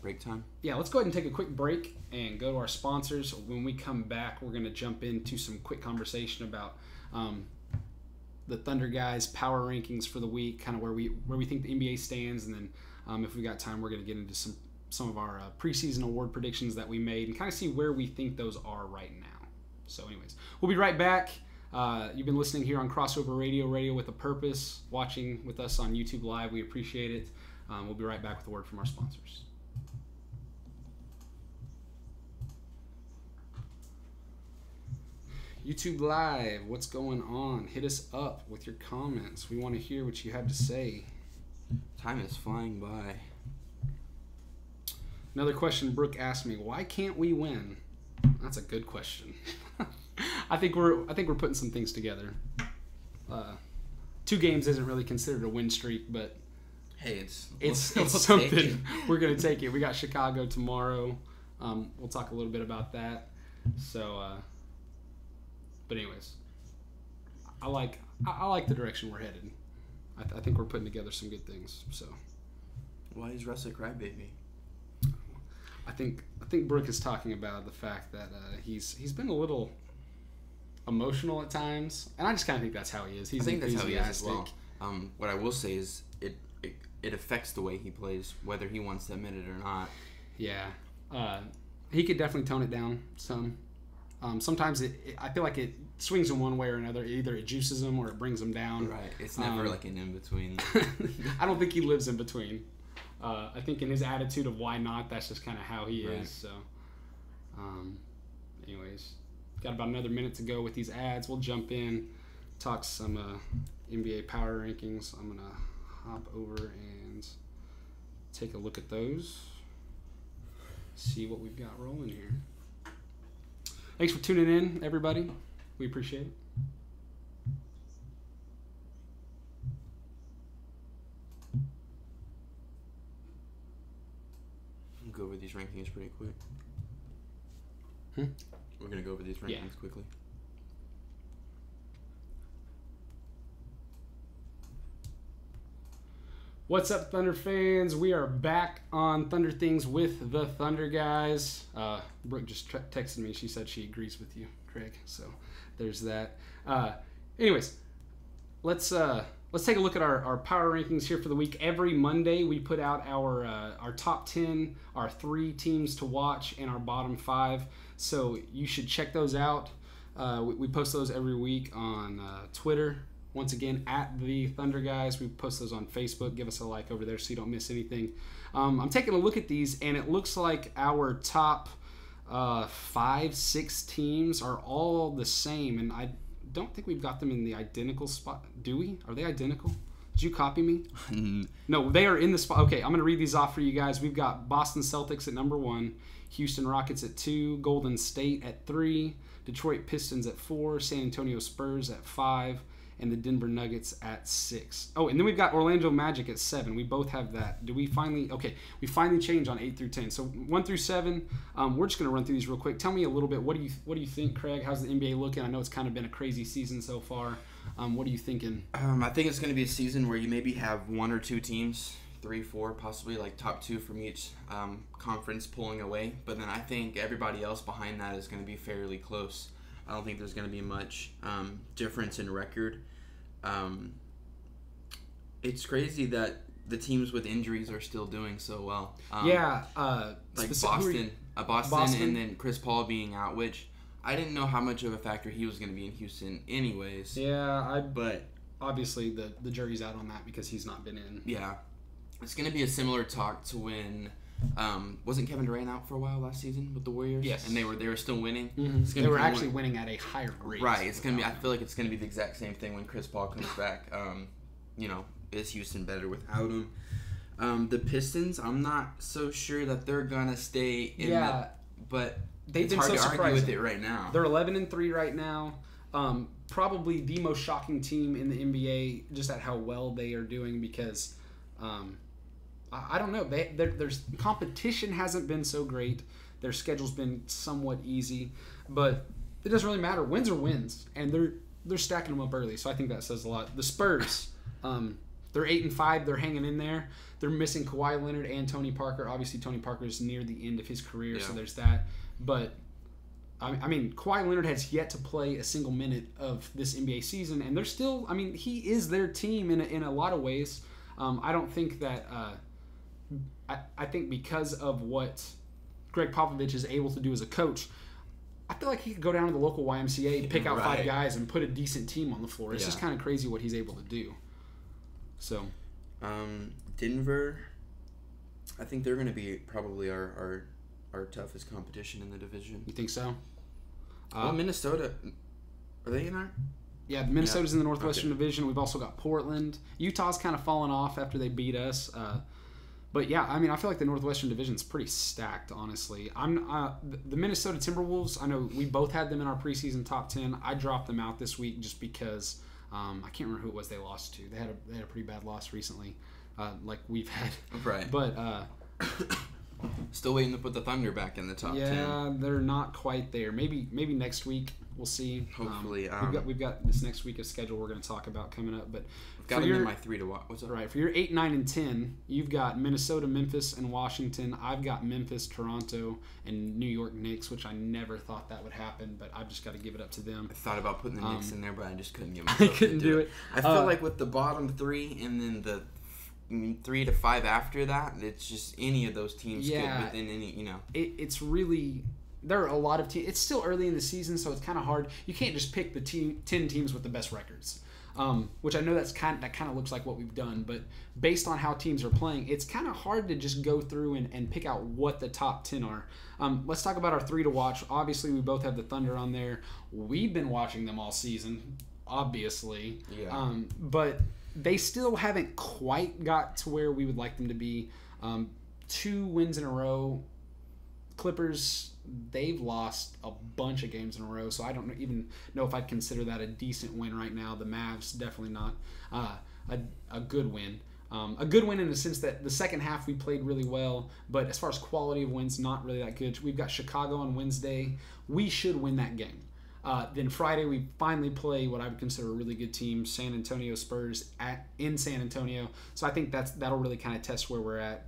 break time. Yeah, let's go ahead and take a quick break and go to our sponsors. When we come back, we're going to jump into some quick conversation about the Thunder guys' power rankings for the week, kind of where we think the NBA stands, and then if we got time, we're going to get into some of our preseason award predictions that we made and kind of see where we think those are right now. So anyways, we'll be right back. You've been listening here on Crossover Radio with a Purpose, watching with us on YouTube Live. We appreciate it. We'll be right back with a word from our sponsors. YouTube Live, what's going on? Hit us up with your comments. We want to hear what you have to say. Time is flying by. Another question Brooke asked me, why can't we win? That's a good question. I think we're putting some things together. 2 games isn't really considered a win streak, but hey, it's something. We're gonna take it. We got Chicago tomorrow. We'll talk a little bit about that. So, but anyways, I like the direction we're headed. I think we're putting together some good things. So, why is Russ a crybaby? I think Brooke is talking about the fact that he's been a little emotional at times, and I just kind of think that's how he is. I think that's how he is as well. What I will say is it affects the way he plays, whether he wants to admit it or not. Yeah, he could definitely tone it down some. Sometimes I feel like it swings in one way or another. Either it juices him or it brings him down. Right. It's never like an in between. I don't think he lives in between. I think in his attitude of why not, that's just kind of how he is. So, anyways, got about another minute to go with these ads. We'll jump in, talk some NBA power rankings. I'm going to hop over and take a look at those, see what we've got rolling here. Thanks for tuning in, everybody. We appreciate it. Go over these rankings pretty quick. We're going to go over these rankings quickly. What's up, Thunder fans? We are back on Thunder Things with the Thunder guys. Brooke just texted me. She said she agrees with you, Craig. So there's that. Anyways, let's take a look at our power rankings here for the week. Every Monday we put out our top 10, our 3 teams to watch, and our bottom 5. So you should check those out. We post those every week on Twitter. Once again, at the Thunder Guys. We post those on Facebook. Give us a like over there so you don't miss anything. I'm taking a look at these, and it looks like our top 5, 6 teams are all the same, and I don't think we've got them in the identical spot. Do we? Are they identical? Did you copy me? No, they are in the spot. Okay, I'm going to read these off for you guys. We've got Boston Celtics at number 1, Houston Rockets at 2, Golden State at 3, Detroit Pistons at 4, San Antonio Spurs at 5, and the Denver Nuggets at 6. Oh, and then we've got Orlando Magic at 7. We both have that. We finally changed on 8 through 10. So 1 through 7, we're just going to run through these real quick. Tell me a little bit. What do you think, Craig? How's the NBA looking? I know it's kind of been a crazy season so far. What are you thinking? I think it's going to be a season where you maybe have 1 or 2 teams, 3, 4, possibly like top 2 from each conference pulling away. But then I think everybody else behind that is going to be fairly close. I don't think there's going to be much difference in record. It's crazy that the teams with injuries are still doing so well. Like Boston, and then Chris Paul being out, which I didn't know how much of a factor he was going to be in Houston anyways. Yeah, but obviously the jury's out on that because he's not been in. Yeah. It's going to be a similar talk to when wasn't Kevin Durant out for a while last season with the Warriors? Yes. And they were still winning. Mm-hmm. They were actually winning at a higher rate. Right. It's going to be. I feel like it's going to be the exact same thing when Chris Paul comes back. Is Houston better without him? The Pistons, I'm not so sure that they're going to stay in that, but they've been hard so to surprising. argue with it right now. They're 11-3 right now. Probably the most shocking team in the NBA, just at how well they are doing because I don't know. There's competition hasn't been so great. Their schedule's been somewhat easy, but it doesn't really matter. Wins are wins, and they're stacking them up early. So I think that says a lot. The Spurs, they're 8-5. They're hanging in there. They're missing Kawhi Leonard and Tony Parker. Obviously, Tony Parker is near the end of his career, so there's that. But I mean, Kawhi Leonard has yet to play a single minute of this NBA season, and they're still. I mean, he is their team in a lot of ways. I don't think that. I think because of what Greg Popovich is able to do as a coach, I feel like he could go down to the local YMCA, pick out 5 guys, and put a decent team on the floor. It's just kind of crazy what he's able to do. So, Denver, I think they're going to be probably our toughest competition in the division. You think so? Well, Minnesota, are they in our? Yeah, Minnesota's in the Northwestern Division. We've also got Portland. Utah's kind of fallen off after they beat us. But yeah, I mean, I feel like the Northwestern Division's pretty stacked, honestly. The Minnesota Timberwolves, I know we both had them in our preseason top 10. I dropped them out this week just because I can't remember who it was they lost to. They had a pretty bad loss recently, like we've had. Right. But still waiting to put the Thunder back in the top 10. Yeah, they're not quite there. Maybe next week. We'll see. Hopefully. We've got this next week of schedule we're going to talk about coming up. But got them in my 3 to watch. What's up? Right. For your 8, 9, and 10, you've got Minnesota, Memphis, and Washington. I've got Memphis, Toronto, and New York Knicks, which I never thought that would happen, but I've just got to give it up to them. I thought about putting the Knicks in there, but I just couldn't get myself I couldn't do it. I feel like with the bottom 3 and then the 3 to 5 after that, it's just any of those teams could within any, It's really... There are a lot of teams. It's still early in the season, so it's kind of hard. You can't just pick the 10 teams with the best records, which I know that kind of looks like what we've done. But based on how teams are playing, it's kind of hard to just go through and pick out what the top 10 are. Let's talk about our 3 to watch. Obviously, we both have the Thunder on there. We've been watching them all season, obviously. Yeah. But they still haven't quite got to where we would like them to be. 2 wins in a row. Clippers, they've lost a bunch of games in a row, so I don't even know if I'd consider that a decent win right now. The Mavs, definitely not a good win. A good win in the sense that the second half we played really well, but as far as quality of wins, not really that good. We've got Chicago on Wednesday. We should win that game. Then Friday we finally play what I would consider a really good team, San Antonio Spurs in San Antonio. So I think that'll really kind of test where we're at.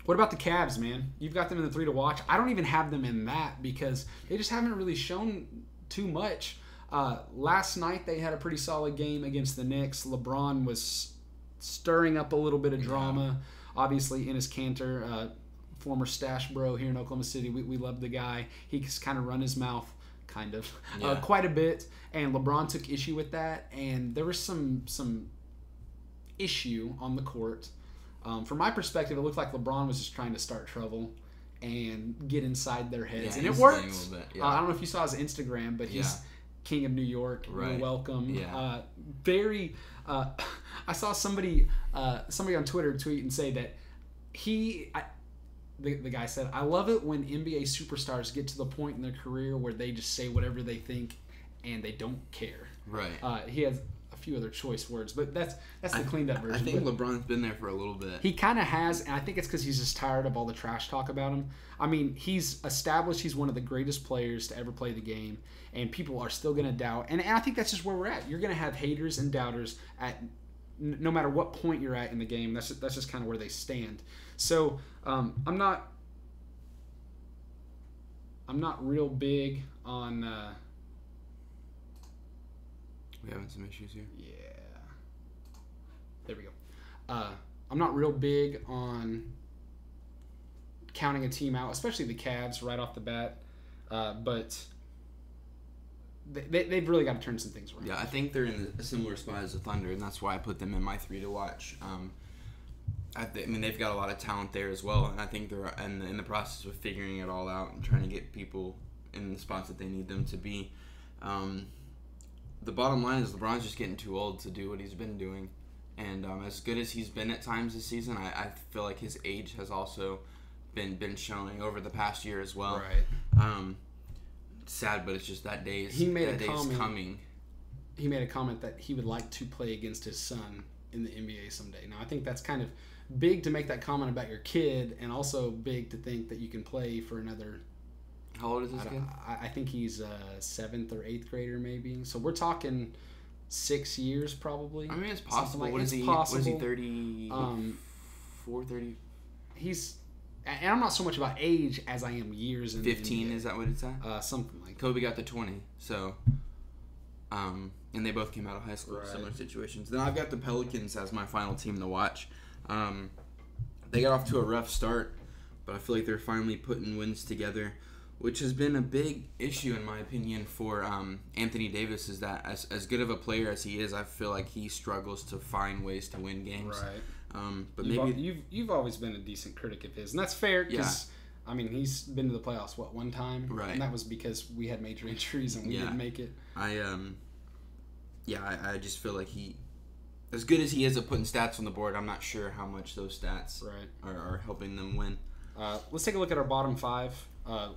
What about the Cavs, man? You've got them in the 3 to watch. I don't even have them in that because they just haven't really shown too much. Last night they had a pretty solid game against the Knicks. LeBron was stirring up a little bit of drama. Obviously, Enes Kanter, former stash bro here in Oklahoma City. We love the guy. He's kind of run his mouth, quite a bit. And LeBron took issue with that. And there was some issue on the court. From my perspective, it looked like LeBron was just trying to start trouble and get inside their heads, and it worked. I don't know if you saw his Instagram, but King of New York. Right. You're welcome. Yeah. I saw somebody on Twitter tweet and say that the guy said, "I love it when NBA superstars get to the point in their career where they just say whatever they think and they don't care." Right. He has a few other choice words, but that's the cleaned up version. I think LeBron's been there for a little bit. He kind of has, and I think it's because he's just tired of all the trash talk about him. I mean, he's established he's one of the greatest players to ever play the game, and people are still going to doubt. And I think that's just where we're at. You're going to have haters and doubters at no matter what point you're at in the game. That's just kind of where they stand. So I'm not real big on. We having some issues here. Yeah. There we go. I'm not real big on counting a team out, especially the Cavs right off the bat. But they've really got to turn some things around. Yeah, I think they're in a similar spot as the Thunder, and that's why I put them in my 3 to watch. I mean, they've got a lot of talent there as well, and I think they're in the process of figuring it all out and trying to get people in the spots that they need them to be. The bottom line is LeBron's just getting too old to do what he's been doing. And as good as he's been at times this season, I feel like his age has also been showing over the past year as well. Right. Sad, but it's just that day's coming. He made a comment that he would like to play against his son in the NBA someday. Now, I think that's kind of big to make that comment about your kid, and also big to think that you can play for another... How old is this kid? I think he's a 7th or 8th grader, maybe. So we're talking 6 years, probably. I mean, it's possible. Like, what is he? possible. What is he? 34, 30? He's, and I'm not so much about age as I am years. In 15, is that what it's at? Something like that. Kobe got to 20, so. And they both came out of high school, right. Similar situations. Then I've got the Pelicans as my final team to watch. They got off to a rough start, but I feel like they're finally putting wins together, which has been a big issue, in my opinion, for Anthony Davis, is that as good of a player as he is, I feel like he struggles to find ways to win games. Right. But you've always been a decent critic of his, and that's fair, because, I mean, he's been to the playoffs, one time? Right. And that was because we had major injuries and we didn't make it. I just feel like as good as he is at putting stats on the board, I'm not sure how much those stats are helping them win. Let's take a look at our bottom 5.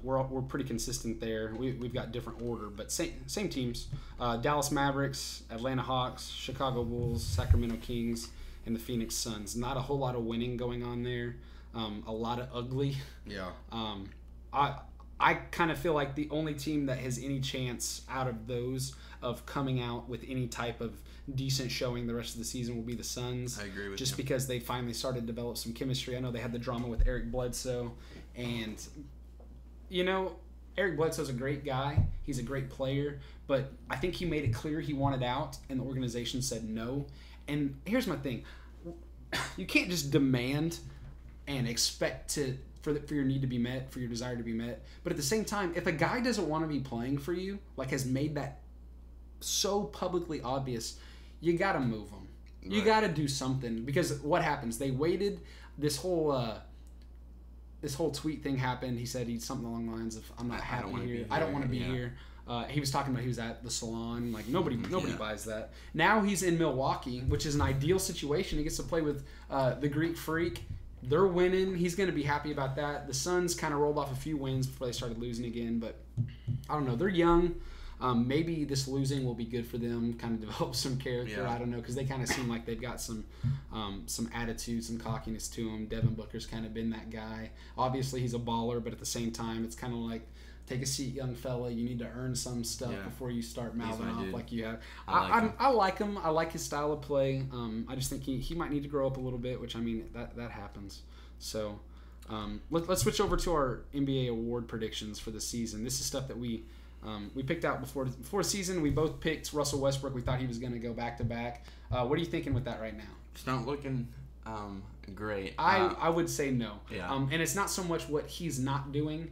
We're pretty consistent there. We've got different order, but same teams. Dallas Mavericks, Atlanta Hawks, Chicago Bulls, Sacramento Kings, and the Phoenix Suns. Not a whole lot of winning going on there. A lot of ugly. Yeah. I kind of feel like the only team that has any chance out of those of coming out with any type of decent showing the rest of the season will be the Suns. I agree with just you. because they finally started to develop some chemistry. I know they had the drama with Eric Bledsoe, and Eric Bledsoe's a great guy. He's a great player, but I think he made it clear he wanted out, and the organization said no. And here's my thing: you can't just demand and expect for your need to be met, for your desire to be met. But at the same time, if a guy doesn't want to be playing for you, like has made that so publicly obvious, you got to move him. Right. You got to do something, because what happens? They waited. This whole tweet thing happened. He said something along the lines of, "I'm not happy here. I don't want to be here." He was talking about he was at the salon. Like nobody buys that. Now he's in Milwaukee, which is an ideal situation. He gets to play with the Greek Freak. They're winning. He's going to be happy about that. The Suns kind of rolled off a few wins before they started losing again, but I don't know. They're young. Maybe this losing will be good for them, kind of develop some character. Yeah. I don't know, because they kind of seem like they've got some attitude, some cockiness to them. Devin Booker's kind of been that guy. Obviously, he's a baller, but at the same time, it's kind of like, take a seat, young fella. You need to earn some stuff before you start mouthing off like you have. I like him. I like his style of play. I just think he might need to grow up a little bit, which, I mean, that happens. So let's switch over to our NBA award predictions for the season. This is stuff that we picked out before the season. We both picked Russell Westbrook. We thought he was going to go back-to-back. What are you thinking with that right now? It's not looking great. I would say no. Yeah. And it's not so much what he's not doing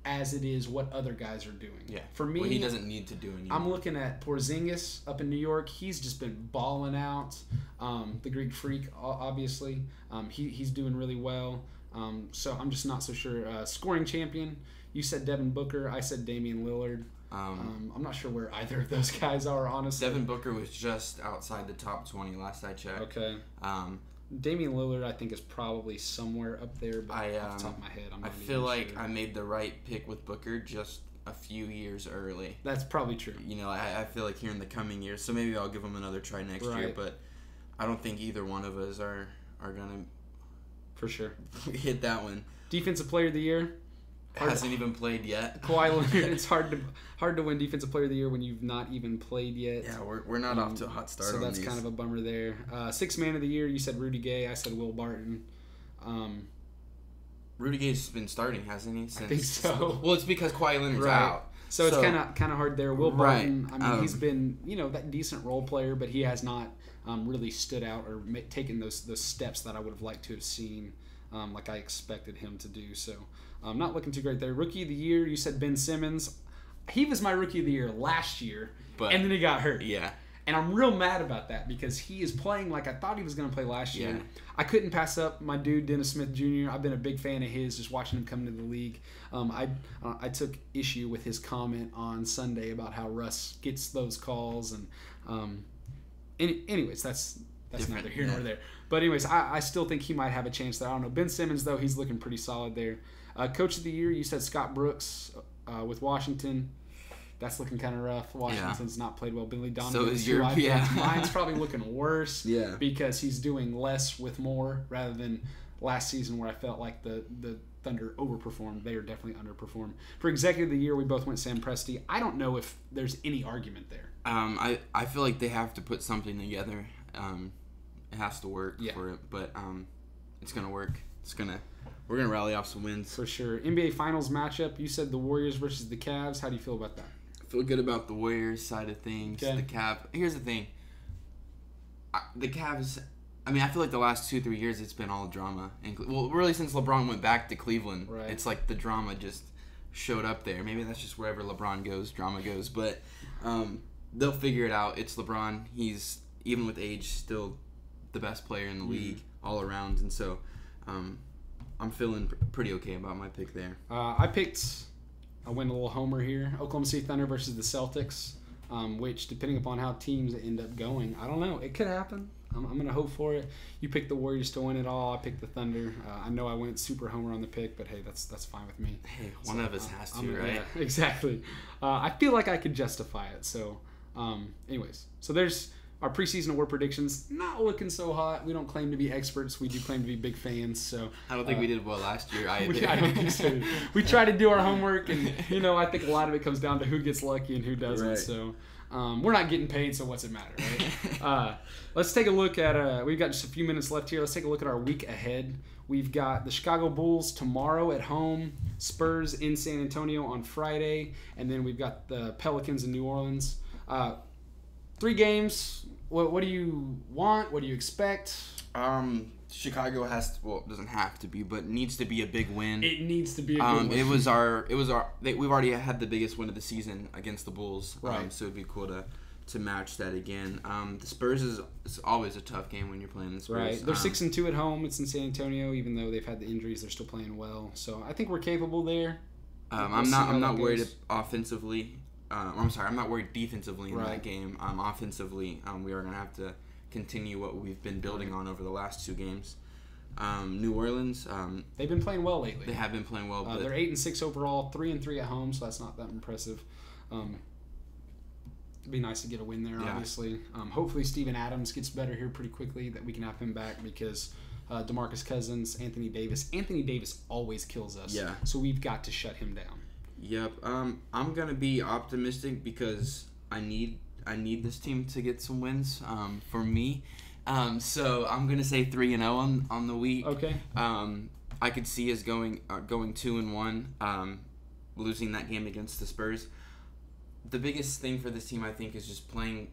as it is what other guys are doing. Yeah. For me, he doesn't need to do anything. I'm looking at Porzingis up in New York. He's just been balling out. The Greek Freak, obviously. He's doing really well. So I'm just not so sure. Scoring champion, you said Devin Booker. I said Damian Lillard. I'm not sure where either of those guys are, honestly. Devin Booker was just outside the top 20 last I checked. Okay. Damian Lillard, I think, is probably somewhere up there, but off the top of my head, I'm not even feel like sure. I made the right pick with Booker just a few years early. That's probably true. I feel like here in the coming years, so maybe I'll give him another try next year, but I don't think either one of us are going for sure to hit that one. Defensive Player of the Year? Hasn't even played yet. Kawhi Leonard. It's hard to win Defensive Player of the Year when you've not even played yet. Yeah, we're not off to a hot start. So on that's these. kind of a bummer there. Sixth Man of the Year, you said Rudy Gay. I said Will Barton. Rudy Gay's been starting, hasn't he? Since, I think so. Well, it's because Kawhi Leonard's out. So it's kind of hard there. Will Barton, right. I mean, he's been that decent role player, but he has not really stood out or taken those steps that I would have liked to have seen, like I expected him to do. So not looking too great there. Rookie of the Year, you said Ben Simmons. He was my Rookie of the Year last year, and then he got hurt. Yeah. And I'm real mad about that because he is playing like I thought he was going to play last year. Yeah. I couldn't pass up my dude, Dennis Smith Jr. I've been a big fan of his, just watching him come into the league. I took issue with his comment on Sunday about how Russ gets those calls. And anyways, that's neither here nor there. But anyways, I still think he might have a chance there. I don't know. Ben Simmons, though, he's looking pretty solid there. Coach of the Year, you said Scott Brooks with Washington. That's looking kind of rough. Washington's not played well. Billy Donovan. So is your Mine's probably looking worse. Yeah. Because he's doing less with more rather than last season where I felt like the Thunder overperformed. They are definitely underperformed. For Executive of the Year, we both went Sam Presti. I don't know if there's any argument there. I feel like they have to put something together. It has to work for it, but it's gonna work. We're gonna rally off some wins for sure. NBA Finals matchup. You said the Warriors versus the Cavs. How do you feel about that? Feel good about the Warriors side of things. Okay. The Cavs. Here's the thing. The Cavs. I mean, I feel like the last 2-3 years it's been all drama. Well, really since LeBron went back to Cleveland, it's like the drama just showed up there. Maybe that's just wherever LeBron goes, drama goes. But they'll figure it out. It's LeBron. He's, even with age, still the best player in the league all around. And so I'm feeling pretty okay about my pick there. I went a little homer here. Oklahoma City Thunder versus the Celtics, which, depending upon how teams end up going, I don't know. It could happen. I'm going to hope for it. You picked the Warriors to win it all. I picked the Thunder. I know I went super homer on the pick, but hey, that's fine with me. Hey, one of us has to, right? Yeah, exactly. I feel like I could justify it. So, anyways, so there's our preseason award predictions. Not looking so hot. We don't claim to be experts. We do claim to be big fans. So I don't think we did well last year either. I don't think so. We try to do our homework, and I think a lot of it comes down to who gets lucky and who doesn't. Right. So we're not getting paid, so what's it matter, right? Let's take a look at. We've got just a few minutes left here. Let's take a look at our week ahead. We've got the Chicago Bulls tomorrow at home, Spurs in San Antonio on Friday, and then we've got the Pelicans in New Orleans. 3 games. What do you want? What do you expect? Chicago doesn't have to be, but needs to be a big win. It needs to be a good win. We've already had the biggest win of the season against the Bulls. Right. So it'd be cool to match that again. The Spurs is always a tough game when you're playing the Spurs. Right. They're 6-2 at home. It's in San Antonio, even though they've had the injuries, they're still playing well. So I think we're capable there. I'm not worried offensively. I'm not worried defensively in that game. Offensively, we are going to have to continue what we've been building on over the last 2 games. New Orleans, they've been playing well lately. They have been playing well. But they're 8-6 overall, 3-3 at home, so that's not that impressive. It'd be nice to get a win there, obviously. Hopefully Steven Adams gets better here pretty quickly, that we can have him back because DeMarcus Cousins, Anthony Davis always kills us. Yeah. So we've got to shut him down. Yep. I'm gonna be optimistic because I need this team to get some wins. For me. So I'm gonna say 3-0 on the week. Okay. I could see us going 2-1, losing that game against the Spurs. The biggest thing for this team, I think, is just playing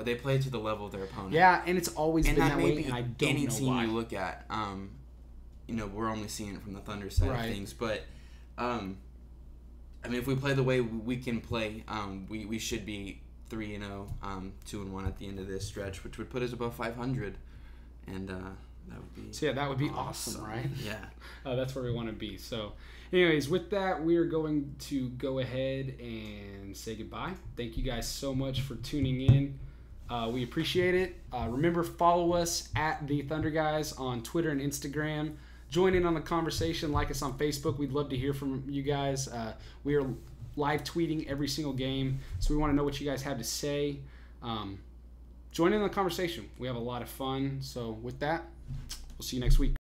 they play to the level of their opponent. Yeah, and it's always been that way, and I don't know why. Any team you look at, we're only seeing it from the Thunder side of things, but. I mean, if we play the way we can play, we should be 3-0, 2-1 at the end of this stretch, which would put us above 500, and That would be. So yeah, that would be awesome, right? Yeah. That's where we want to be. So, anyways, with that, we are going to go ahead and say goodbye. Thank you guys so much for tuning in. We appreciate it. Remember, follow us at the Thunder Guys on Twitter and Instagram. Join in on the conversation. Like us on Facebook. We'd love to hear from you guys. We are live tweeting every single game, so we want to know what you guys have to say. Join in on the conversation. We have a lot of fun. So with that, we'll see you next week.